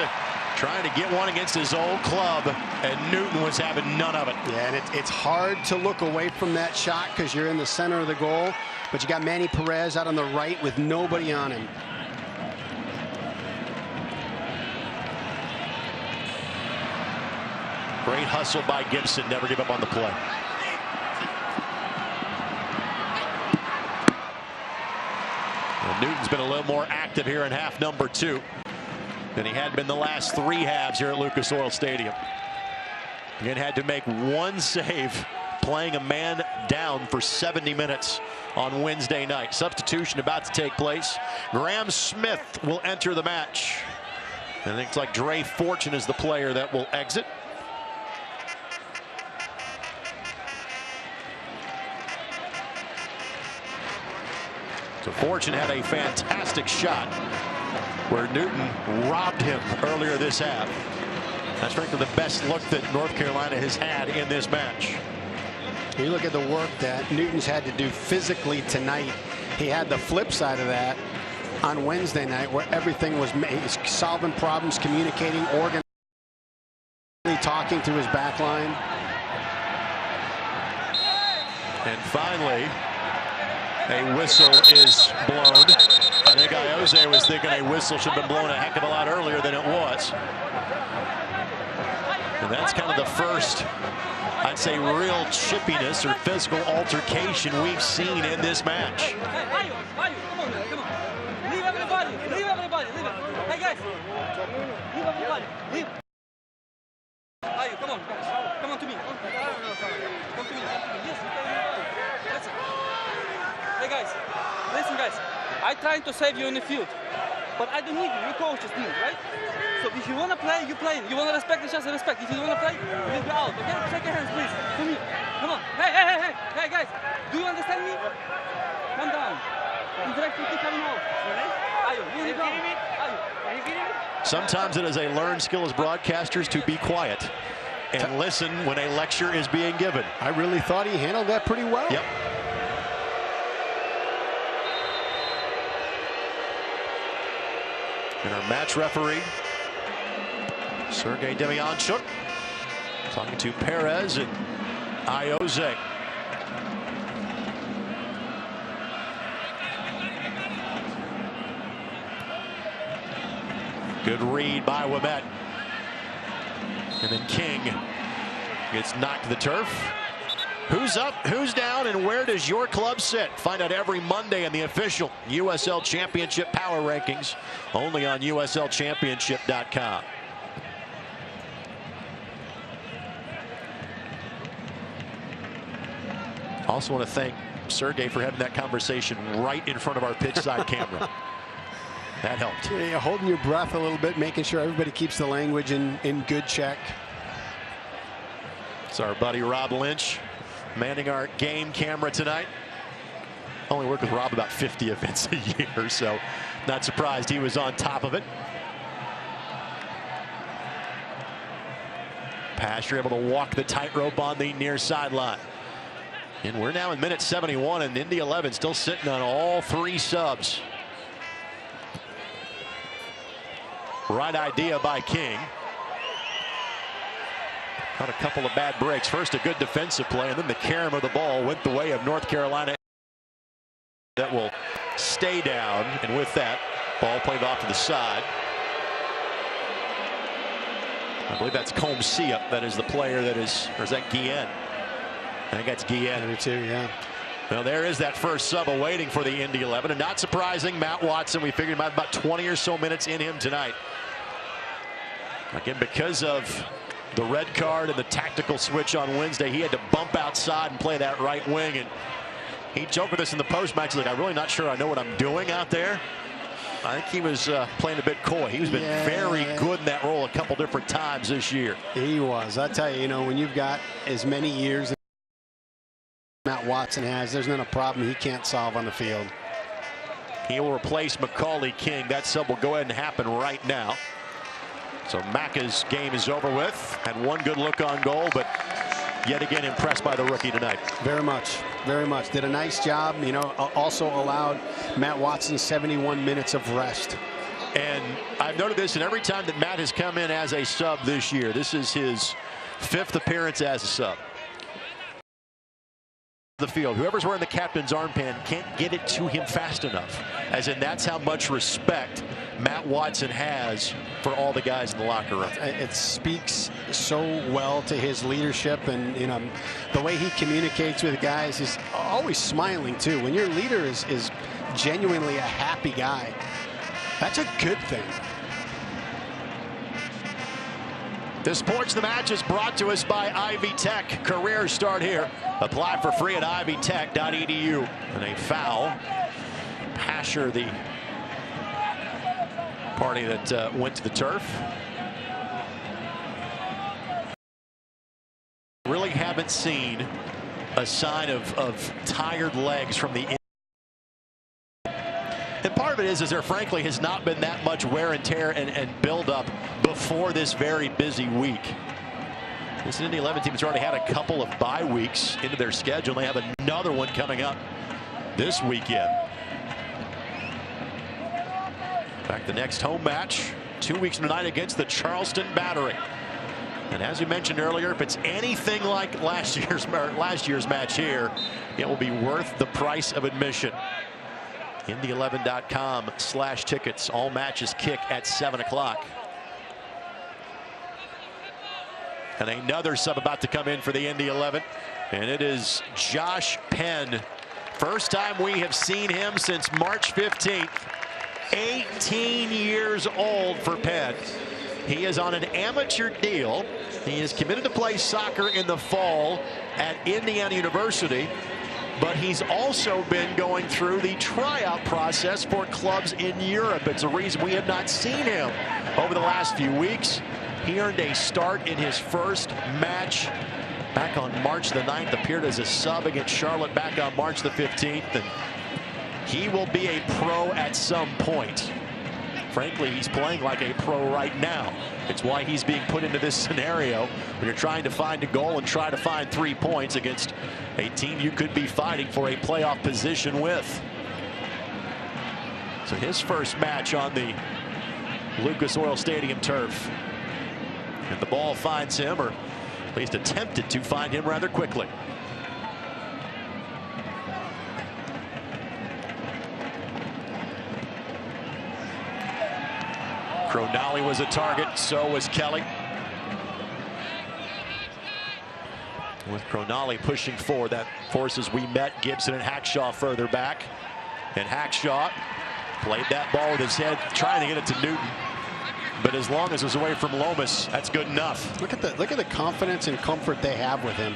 [SPEAKER 1] trying to get one against his old club, and Newton was having none of it.
[SPEAKER 4] Yeah, and it's hard to look away from that shot because you're in the center of the goal, but you got Manny Perez out on the right with nobody on him.
[SPEAKER 1] Great hustle by Gibson, never give up on the play. Well, Newton's been a little more active here in half number 2 than he had been the last 3 halves here at Lucas Oil Stadium. Again, had to make one save, playing a man down for 70 minutes on Wednesday night. Substitution about to take place. Graham Smith will enter the match. And I think it's like Dre Fortune is the player that will exit. So Fortune had a fantastic shot where Newton robbed him earlier this half. That's frankly the best look that North Carolina has had in this match.
[SPEAKER 4] You look at the work that Newton's had to do physically tonight. He had the flip side of that on Wednesday night, where everything was solving problems, communicating, organizing, talking to his back line.
[SPEAKER 1] And finally, a whistle is blown. I think Iose was thinking a whistle should have been blown a heck of a lot earlier than it was. And that's kind of the first, I'd say, real chippiness or physical altercation we've seen in this match.
[SPEAKER 23] Leave everybody, leave everybody, leave it. Hey guys, leave everybody, leave. Come on to me. Come to me. Yes,
[SPEAKER 2] I'm trying to save you in the field. But I don't need you. Your coaches need, right? So if you want to play, you play. You want to respect the shots, respect. If you don't want to play, you will go out, okay? Shake your hands, please. Come here. Come on. Hey, guys. Do you understand me? Calm down. Direct free kick coming out. Ayo, here you go. Ayo.
[SPEAKER 1] Sometimes it is a learned skill as broadcasters to be quiet and listen when a lecture is being given.
[SPEAKER 4] I really thought he handled that pretty well.
[SPEAKER 1] Yep. And our match referee, Sergei Demyanchuk, talking to Perez and Ioze. Good read by Ouimet. And then King gets knocked to the turf. Who's up, who's down, and where does your club sit? Find out every Monday in the official USL Championship Power Rankings, only on USLChampionship.com. Also want to thank Sergei for having that conversation right in front of our pitch side camera. That helped.
[SPEAKER 4] Yeah, holding your breath a little bit, making sure everybody keeps the language in good check.
[SPEAKER 1] It's our buddy Rob Lynch manning our game camera tonight. Only worked with Rob about 50 events a year, so not surprised he was on top of it. Pasher able to walk the tightrope on the near sideline. And we're now in minute 71, and Indy 11 still sitting on all 3 subs. Right idea by King. Got a couple of bad breaks. First a good defensive play, and then the carom of the ball went the way of North Carolina. That will stay down, and with that, ball played off to the side. I believe that's Comcia. That is the player that is, or is that Guillen? I think that's Guillen.
[SPEAKER 4] Me too, yeah.
[SPEAKER 1] Well, there is that first sub awaiting for the Indy 11, and not surprising, Matt Watson. We figured about 20 or so minutes in him tonight. Again, because of the red card and the tactical switch on Wednesday, he had to bump outside and play that right wing. And he joked with us in the post-match, like, I'm really not sure I know what I'm doing out there. I think he was playing a bit coy. He's been very good in that role a couple different times this year.
[SPEAKER 4] He was. I tell you, you know, when you've got as many years as Matt Watson has, there's not a problem he can't solve on the field.
[SPEAKER 1] He will replace Macaulay King. That sub will go ahead and happen right now. So Macca's game is over with. Had one good look on goal, but yet again impressed by the rookie tonight.
[SPEAKER 4] Very much, very much. Did a nice job. You know, also allowed Matt Watson 71 minutes of rest.
[SPEAKER 1] And I've noted this, and every time that Matt has come in as a sub this year, this is his 5th appearance as a sub. The field, whoever's wearing the captain's armband can't get it to him fast enough, as in that's how much respect Matt Watson has for all the guys in the locker room.
[SPEAKER 4] It speaks so well to his leadership, and you know the way he communicates with guys. He's always smiling too. When your leader is genuinely a happy guy, that's a good thing.
[SPEAKER 1] This Sports the Match is brought to us by Ivy Tech. Careers start here. Apply for free at ivytech.edu. And a foul. Pasher, the party that went to the turf. Really haven't seen a sign of tired legs from the. And part of it is there frankly has not been that much wear and tear and build up before this very busy week. This Indy 11 team has already had a couple of bye weeks into their schedule. They have another one coming up this weekend. In fact, the next home match 2 weeks from tonight against the Charleston Battery. And as we mentioned earlier, if it's anything like last year's match here, it will be worth the price of admission. Indy11.com/tickets. All matches kick at 7 o'clock. And another sub about to come in for the Indy 11. And it is Josh Penn. First time we have seen him since March 15th. 18 years old for Penn. He is on an amateur deal. He is committed to play soccer in the fall at Indiana University. but he's also been going through the tryout process for clubs in Europe. It's a reason we have not seen him over the last few weeks. He earned a start in his first match back on March the 9th, appeared as a sub against Charlotte back on March the 15th, and he will be a pro at some point. Frankly, he's playing like a pro right now. It's why he's being put into this scenario when you're trying to find a goal and try to find 3 points against a team you could be fighting for a playoff position with. So his first match on the Lucas Oil Stadium turf. And the ball finds him, or at least attempted to find him rather quickly. Cronali was a target, so was Kelly. With Cronali pushing forward, that forces we met Gibson and Hackshaw further back. And Hackshaw played that ball with his head, trying to get it to Newton. But as long as it was away from Lomas, that's good enough.
[SPEAKER 4] Look at the confidence and comfort they have with him.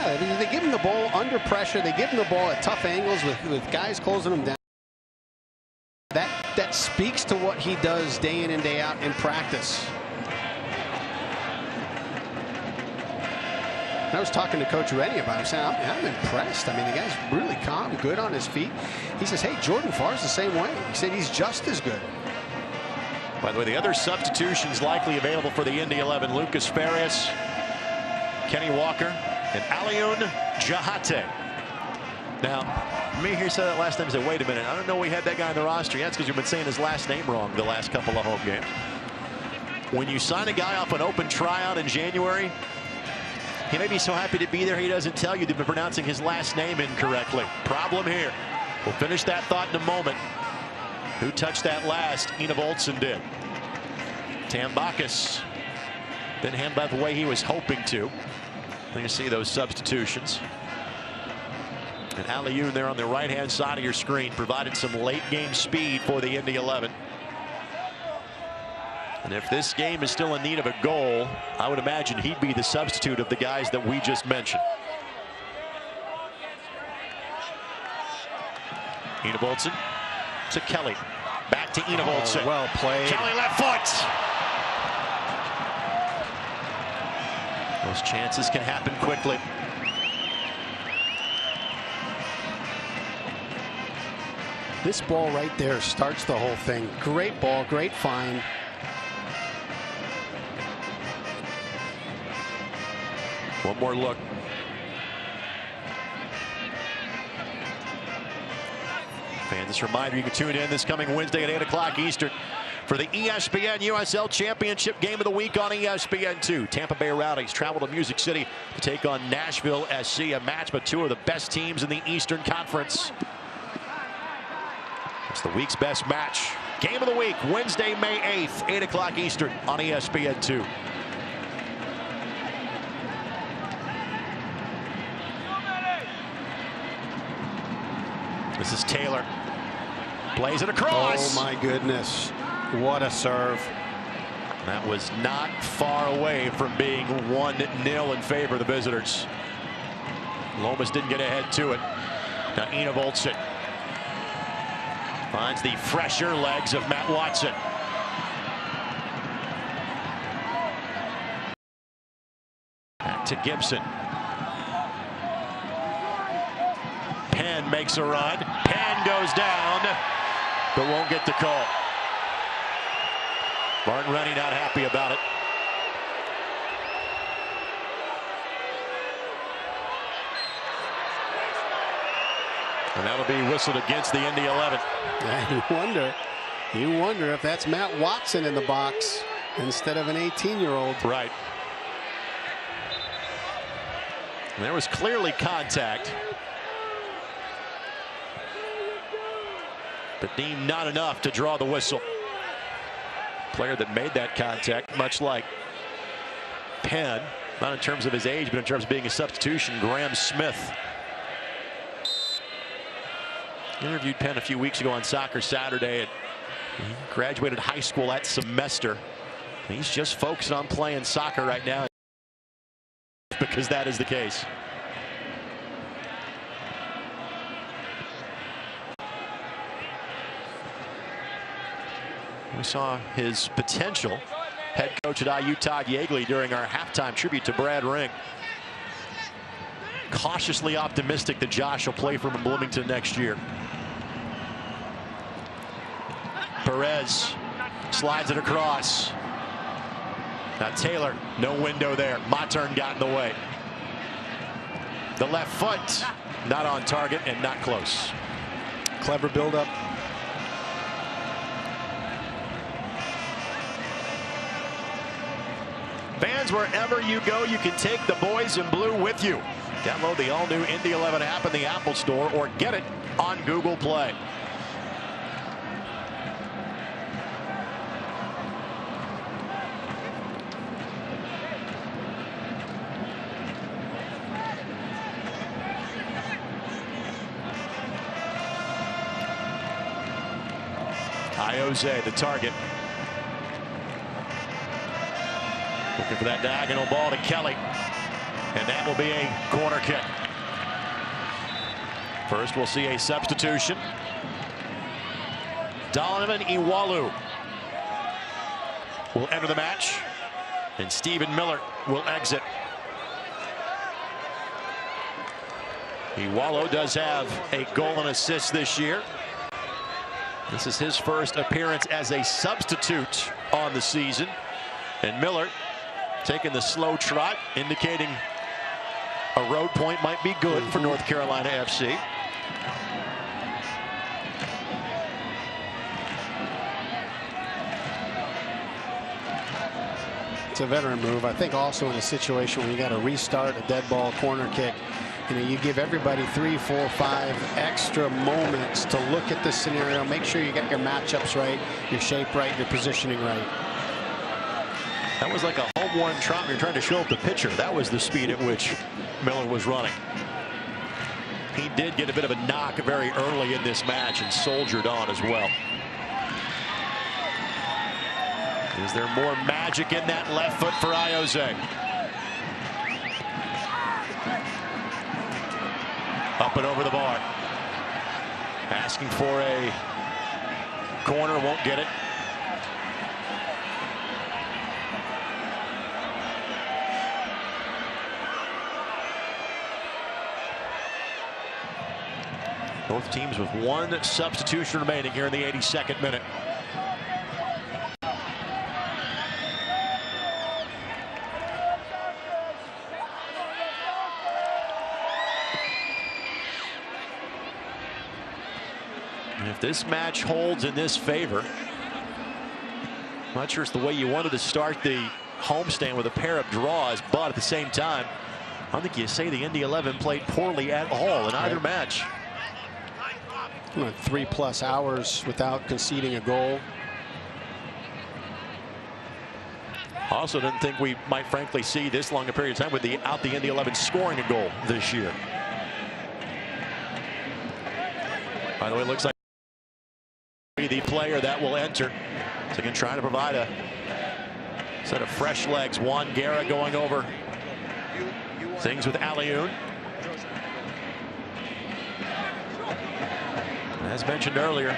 [SPEAKER 4] Yeah, they give him the ball under pressure. They give him the ball at tough angles with guys closing him down. That speaks to what he does day in and day out in practice. I was talking to Coach Rennie about him, saying, I'm impressed. I mean, the guy's really calm, good on his feet. He says, hey, Jordan Farr's the same way. He said he's just as good.
[SPEAKER 1] By the way, the other substitutions likely available for the Indy 11, Lucas Farias, Kenny Walker, and Alioune Jahate. Now, Mihir said that last time. He said, wait a minute, I don't know we had that guy on the roster. Yeah, that's because you've been saying his last name wrong the last couple of home games. When you sign a guy off an open tryout in January, he may be so happy to be there he doesn't tell you they've been pronouncing his last name incorrectly. Problem here. We'll finish that thought in a moment. Who touched that last? Ina Olsen did. Tambakis didn't handle that the way he was hoping to. And you see those substitutions. And Alioune there on the right-hand side of your screen provided some late-game speed for the Indy 11. And if this game is still in need of a goal, I would imagine he'd be the substitute of the guys that we just mentioned. Ina Olsen to Kelly. Back to Ina Olsen.
[SPEAKER 4] Well played.
[SPEAKER 1] Kelly left foot. Those chances can happen quickly.
[SPEAKER 4] This ball right there starts the whole thing. Great ball, great find.
[SPEAKER 1] One more look. Fans, this reminder, you can tune in this coming Wednesday at 8 o'clock Eastern for the ESPN USL Championship Game of the Week on ESPN2. Tampa Bay Rowdies travel to Music City to take on Nashville SC, a match with two of the best teams in the Eastern Conference. It's the week's best match. Game of the Week, Wednesday, May 8th, 8 o'clock Eastern on ESPN2. This is Taylor. Plays it across.
[SPEAKER 4] Oh, my goodness. What a serve.
[SPEAKER 1] That was not far away from being 1-0 in favor of the visitors. Lomas didn't get ahead to it. Now Ina Olsen finds the fresher legs of Matt Watson. Back to Gibson. Penn makes a run. Penn goes down, but won't get the call. Martin Rennie not happy about it. And that'll be whistled against the Indy 11.
[SPEAKER 4] You wonder if that's Matt Watson in the box instead of an 18-year-old.
[SPEAKER 1] Right. And there was clearly contact, but deemed not enough to draw the whistle. Player that made that contact, much like Penn, not in terms of his age, but in terms of being a substitution, Graham Smith. Interviewed Penn a few weeks ago on Soccer Saturday. And he graduated high school that semester. He's just focused on playing soccer right now. because that is the case. We saw his potential. Head coach at IU, Todd Yeagley, during our halftime tribute to Brad Ring. Cautiously optimistic that Josh will play for him in Bloomington next year. Perez slides it across. Now Taylor, no window there. Mattern got in the way. The left foot, not on target and not close.
[SPEAKER 4] Clever buildup.
[SPEAKER 1] Fans, wherever you go, you can take the boys in blue with you. Download the all-new Indy 11 app in the Apple Store or get it on Google Play. Iose, the target. Looking for that diagonal ball to Kelly. And that will be a corner kick. First, we'll see a substitution. Donovan Iwalu will enter the match. And Stephen Miller will exit. Iwalu does have a goal and assist this year. This is his first appearance as a substitute on the season. And Miller taking the slow trot, indicating a road point might be good for North Carolina FC.
[SPEAKER 4] It's a veteran move. I think also in a situation when you got to restart a dead ball corner kick, you know, you give everybody 3, 4, 5 extra moments to look at the scenario, make sure you get your matchups right, your shape right, your positioning right.
[SPEAKER 1] That was like a home run trot. You're trying to show up the pitcher. That was the speed at which Miller was running. He did get a bit of a knock very early in this match and soldiered on as well. Is there more magic in that left foot for Iose? Up and over the bar. Asking for a corner, won't get it. Both teams with one substitution remaining here in the 82nd minute. And if this match holds in this favor, I'm not sure it's the way you wanted to start the homestand with a pair of draws, but at the same time, I don't think you say the Indy 11 played poorly at all in either match.
[SPEAKER 4] 3+ hours without conceding a goal.
[SPEAKER 1] Also didn't think we might frankly see this long a period of time without the Indy 11 scoring a goal this year. By the way, it looks like the player that will enter. So again, trying to provide a set of fresh legs. Juan Guerra going over things with Aliun. As mentioned earlier,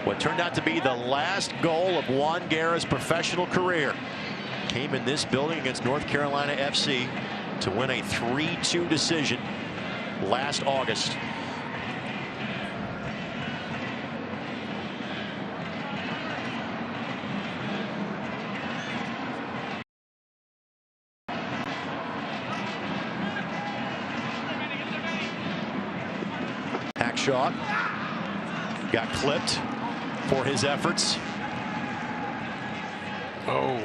[SPEAKER 1] what turned out to be the last goal of Juan Guerra's professional career came in this building against North Carolina FC to win a 3-2 decision last August. Hackshaw got clipped for his efforts.
[SPEAKER 4] Oh,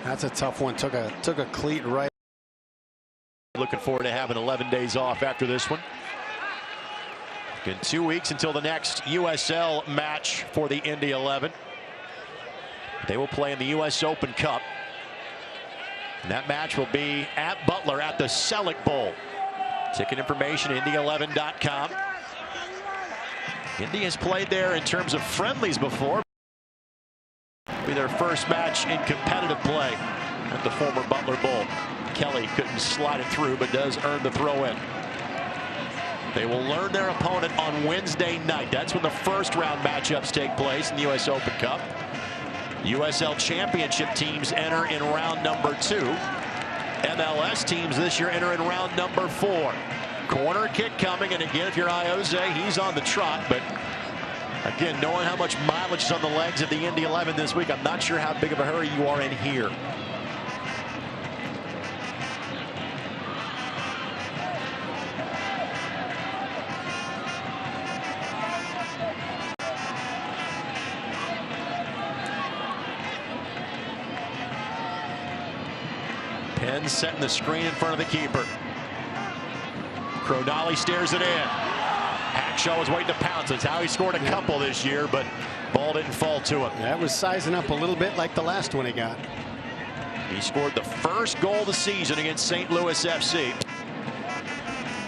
[SPEAKER 4] that's a tough one. Took a cleat right.
[SPEAKER 1] Looking forward to having 11 days off after this one. In 2 weeks until the next USL match for the Indy 11. They will play in the US Open Cup. And that match will be at Butler at the Selleck Bowl. Ticket information, Indy11.com. Indy has played there in terms of friendlies before. It'll be their first match in competitive play at the former Butler Bowl. Kelly couldn't slide it through, but does earn the throw in. They will learn their opponent on Wednesday night. That's when the first round matchups take place in the U.S. Open Cup. USL Championship teams enter in round number 2. MLS teams this year enter in round number 4. Corner kick coming, and again, if you're Iose, he's on the trot, but again, knowing how much mileage is on the legs of the Indy 11 this week, I'm not sure how big of a hurry you are in here. Penn setting the screen in front of the keeper. Cronali stares it in. Hackshaw was waiting to pounce. It's how he scored a couple this year, but ball didn't fall to him.
[SPEAKER 4] That was sizing up a little bit like the last one he got.
[SPEAKER 1] He scored the first goal of the season against St. Louis FC.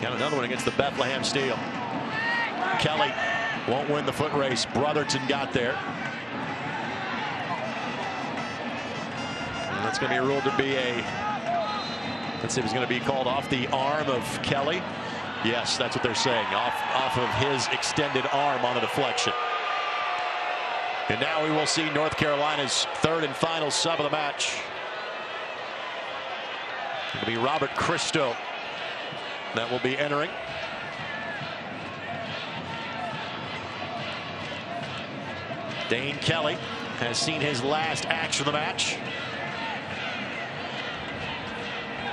[SPEAKER 1] Got another one against the Bethlehem Steel. Kelly won't win the foot race. Brotherton got there. And that's going to be ruled to be a, let's see if it's going to be called off the arm of Kelly. Yes, that's what they're saying. Off of his extended arm on the deflection. And now we will see North Carolina's third and final sub of the match. It'll be Robert Christo that will be entering. Dane Kelly has seen his last action of the match.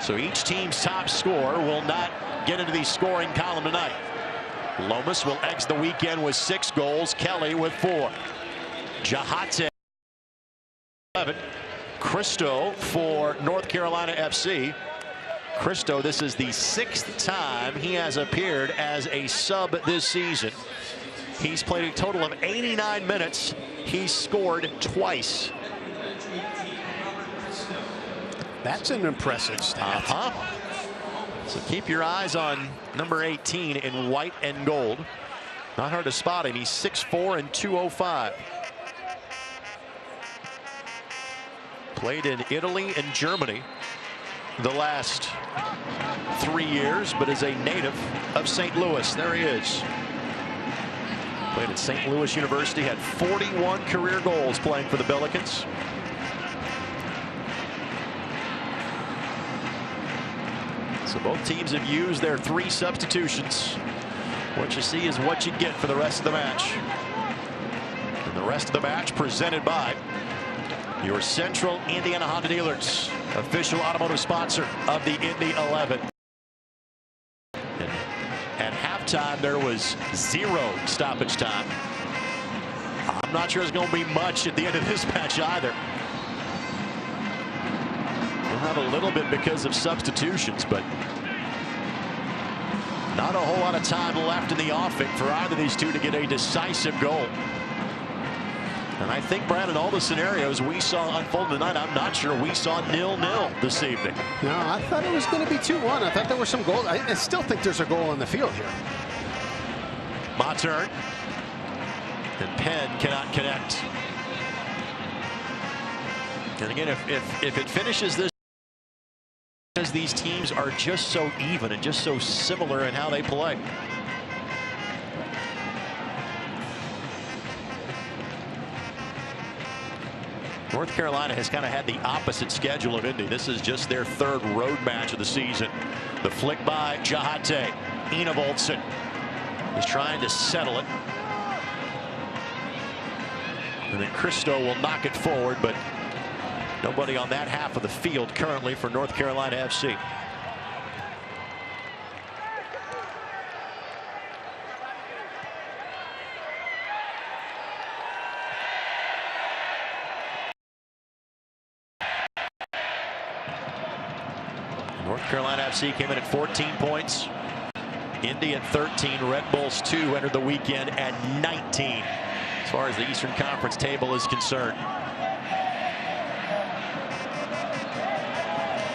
[SPEAKER 1] So each team's top scorer will not get into the scoring column tonight. Lomas will exit the weekend with 6 goals. Kelly with 4. Jahate 11. Christo for North Carolina FC. Christo, this is the 6th time he has appeared as a sub this season. He's played a total of 89 minutes. He's scored twice.
[SPEAKER 4] That's an impressive stat.
[SPEAKER 1] So keep your eyes on number 18 in white and gold. Not hard to spot him. He's 6'4" and 205. Played in Italy and Germany the last 3 years, but is a native of St. Louis. There he is. Played at St. Louis University, had 41 career goals playing for the Billikens. So both teams have used their 3 substitutions. What you see is what you get for the rest of the match. And the rest of the match presented by your Central Indiana Honda dealers, official automotive sponsor of the Indy 11. And at halftime, there was 0 stoppage time. I'm not sure it's going to be much at the end of this match either. We'll have a little bit because of substitutions, but not a whole lot of time left in the offing for either of these two to get a decisive goal. And I think, Brad, in all the scenarios we saw unfold tonight, I'm not sure we saw 0-0 this evening.
[SPEAKER 4] No, I thought it was going to be 2-1. I thought there were some goals. I still think there's a goal on the field here.
[SPEAKER 1] Mautern. And Penn cannot connect. And again, if it finishes this, because these teams are just so even and just so similar in how they play. North Carolina has kind of had the opposite schedule of Indy. This is just their 3rd road match of the season. The flick by Jahate. Enevoldsen is trying to settle it. And then Christo will knock it forward, but nobody on that half of the field currently for North Carolina FC. North Carolina FC came in at 14 points. Indy at 13. Red Bulls 2 entered the weekend at 19 as far as the Eastern Conference table is concerned.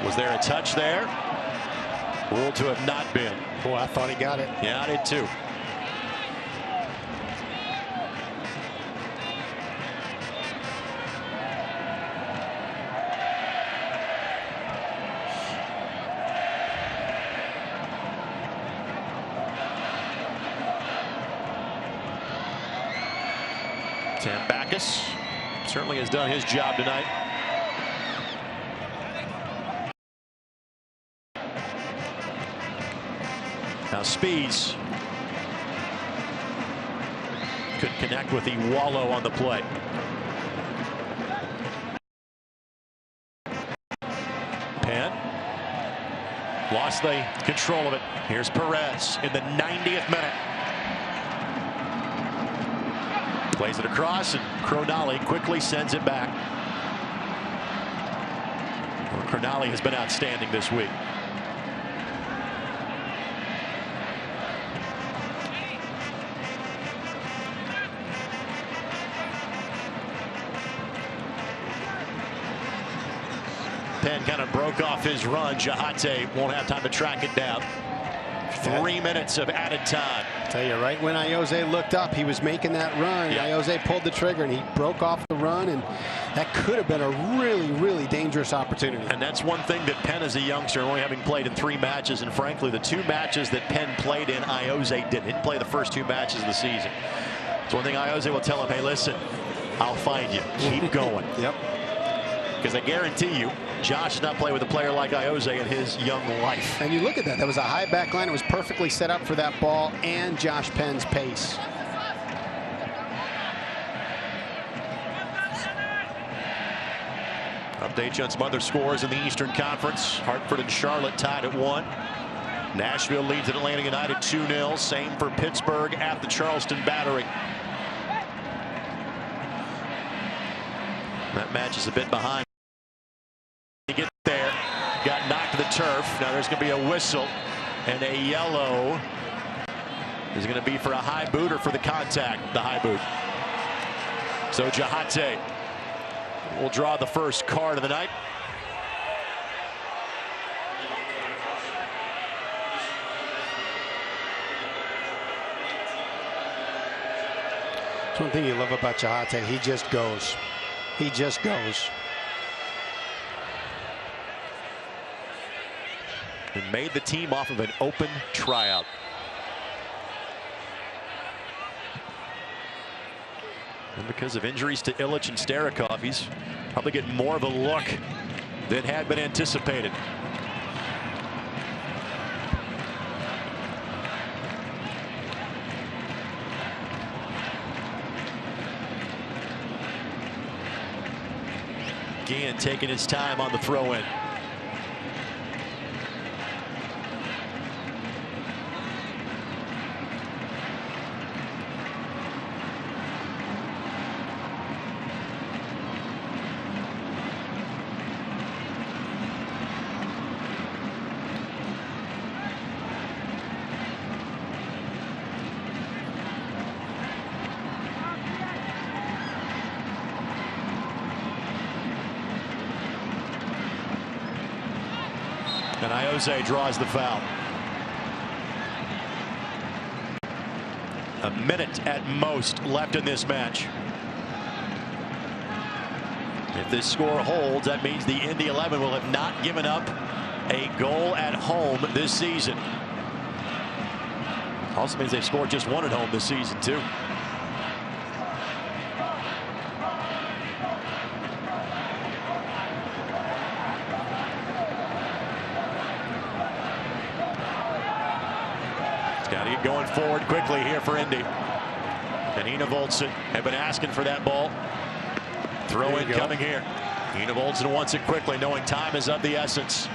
[SPEAKER 1] Was there a touch there? Ruled to have not been.
[SPEAKER 4] Boy, I thought he got it.
[SPEAKER 1] Yeah, I did too. Tambakis certainly has done his job tonight. Now Speeds couldn't connect with the Wallow on the play. Penn lost the control of it. Here's Perez in the 90th minute. Plays it across, and Cronali quickly sends it back. Well, Cronali has been outstanding this week. Penn kind of broke off his run. Jahate won't have time to track it down. 3 minutes of added time.
[SPEAKER 4] I tell you, right when Ayoze looked up, he was making that run.
[SPEAKER 1] Yeah.
[SPEAKER 4] Ayoze pulled the trigger, and he broke off the run, and that could have been a really, really dangerous opportunity.
[SPEAKER 1] And that's one thing that Penn, as a youngster, only having played in 3 matches, and frankly, the 2 matches that Penn played in, Ayoze didn't play the first 2 matches of the season. It's one thing Ayoze will tell him, hey, listen, I'll find you. Keep going.
[SPEAKER 4] Yep.
[SPEAKER 1] Because I guarantee you, Josh has not played with a player like Ayoze in his young life.
[SPEAKER 4] And you look at that. That was a high back line. It was perfectly set up for that ball and Josh Penn's pace.
[SPEAKER 1] Update you on some other scores in the Eastern Conference. Hartford and Charlotte tied at 1. Nashville leads at Atlanta United 2-0. Same for Pittsburgh at the Charleston Battery. That match is a bit behind. He gets there, got knocked to the turf. Now there's going to be a whistle, and a yellow is going to be for a high boot or for the contact, the high boot. So Jahate will draw the first card of the night.
[SPEAKER 4] That's one thing you love about Jahate. He just goes. He just goes.
[SPEAKER 1] And made the team off of an open tryout. And because of injuries to Illich and Starikov, he's probably getting more of a look than had been anticipated. Gian taking his time on the throw-in. And Ayoze draws the foul. A minute at most left in this match. If this score holds, that means the Indy 11 will have not given up a goal at home this season. Also means they've scored just 1 at home this season, too. Got to get going forward quickly here for Indy. And Enevoldsen have been asking for that ball. Throw in coming here. Enevoldsen wants it quickly, knowing time is of the essence.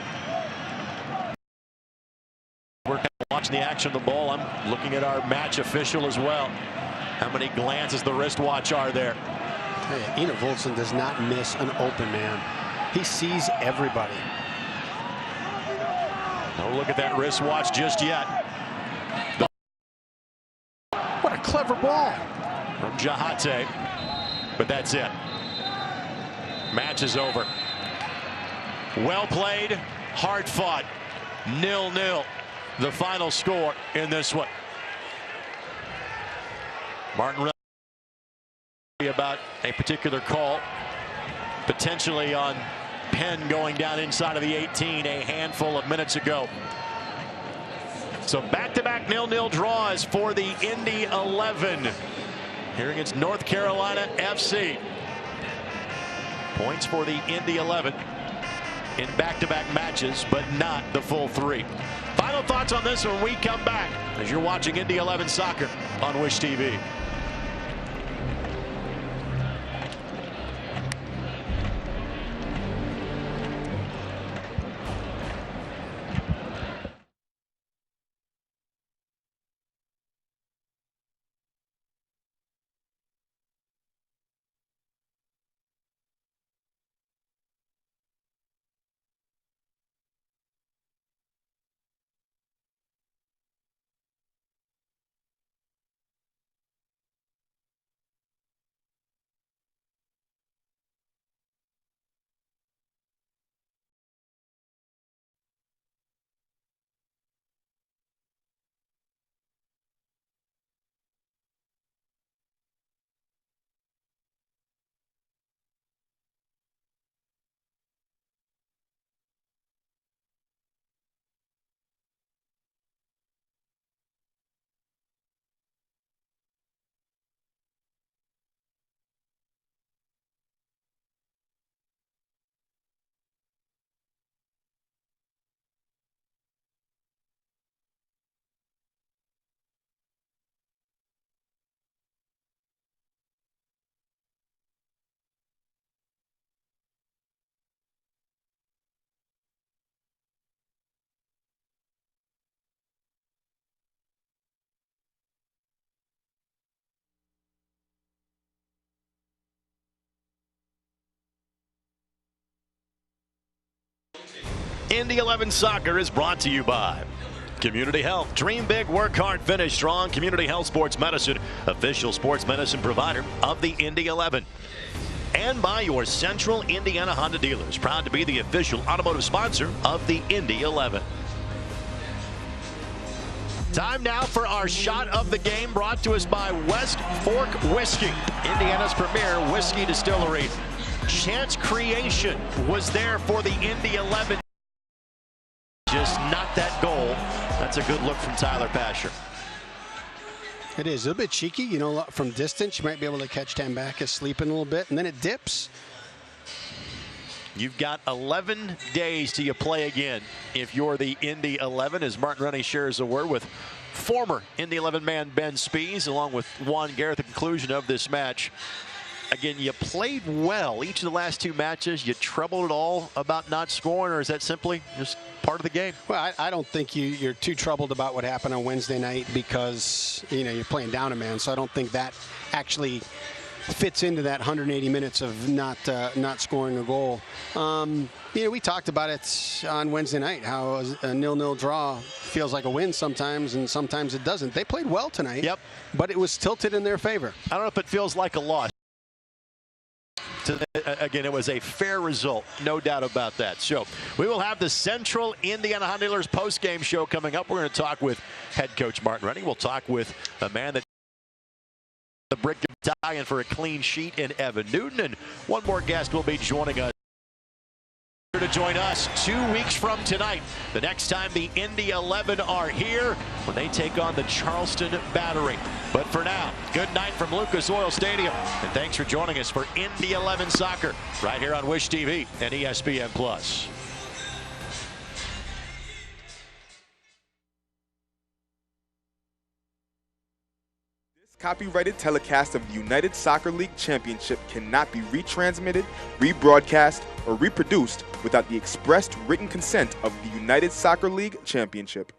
[SPEAKER 1] We're kind of watching the action of the ball. I'm looking at our match official as well. How many glances the wristwatch are there?
[SPEAKER 4] Hey, Enevoldsen does not miss an open man. He sees everybody.
[SPEAKER 1] Don't look at that wristwatch just yet.
[SPEAKER 4] What a clever ball
[SPEAKER 1] from Jahate, but that's it. Match is over. Well played, hard fought. 0-0. The final score in this one. Martin about a particular call, potentially on Penn going down inside of the 18 a handful of minutes ago. So back-to-back 0-0 draws for the Indy 11. here against North Carolina FC. Points for the Indy 11 in back-to-back matches, but not the full 3. Final thoughts on this when we come back as you're watching Indy 11 soccer on Wish TV. Indy 11 Soccer is brought to you by Community Health. Dream big, work hard, finish strong. Community Health Sports Medicine, official sports medicine provider of the Indy 11. And by your Central Indiana Honda dealers, proud to be the official automotive sponsor of the Indy 11. Time now for our shot of the game, brought to us by West Fork Whiskey, Indiana's premier whiskey distillery. Chance creation was there for the Indy 11. Just not that goal. That's a good look from Tyler Pasher.
[SPEAKER 4] It is a little bit cheeky, you know, from distance. You might be able to catch Tambakis sleeping a little bit, and then it dips.
[SPEAKER 1] You've got 11 days till you play again if you're the Indy 11, as Martin Rennie shares a word with former Indy 11 man Ben Spees, along with Juan Garrett at the conclusion of this match. Again, you played well each of the last 2 matches. You troubled at all about not scoring, or is that simply just part of the game?
[SPEAKER 4] Well, I don't think you're too troubled about what happened on Wednesday night because, you know, you're playing down a man. So I don't think that actually fits into that 180 minutes of not scoring a goal. You know, we talked about it on Wednesday night, how a 0-0 draw feels like a win sometimes, and sometimes it doesn't. They played well tonight.
[SPEAKER 1] Yep.
[SPEAKER 4] But it was tilted in their favor.
[SPEAKER 1] I don't know if it feels like a loss. Again, it was a fair result, no doubt about that. So we will have the Central Indiana Honda Dealers post-game show coming up. We're going to talk with head coach Martin Rennie. We'll talk with a man that the brick battalion for a clean sheet in Evan Newton, and one more guest will be joining us to join us 2 weeks from tonight. The next time the Indy 11 are here when they take on the Charleston Battery. But for now, good night from Lucas Oil Stadium, and thanks for joining us for Indy 11 Soccer right here on Wish TV and ESPN+.
[SPEAKER 5] Copyrighted telecast of the United Soccer League Championship cannot be retransmitted, rebroadcast, or reproduced without the expressed written consent of the United Soccer League Championship.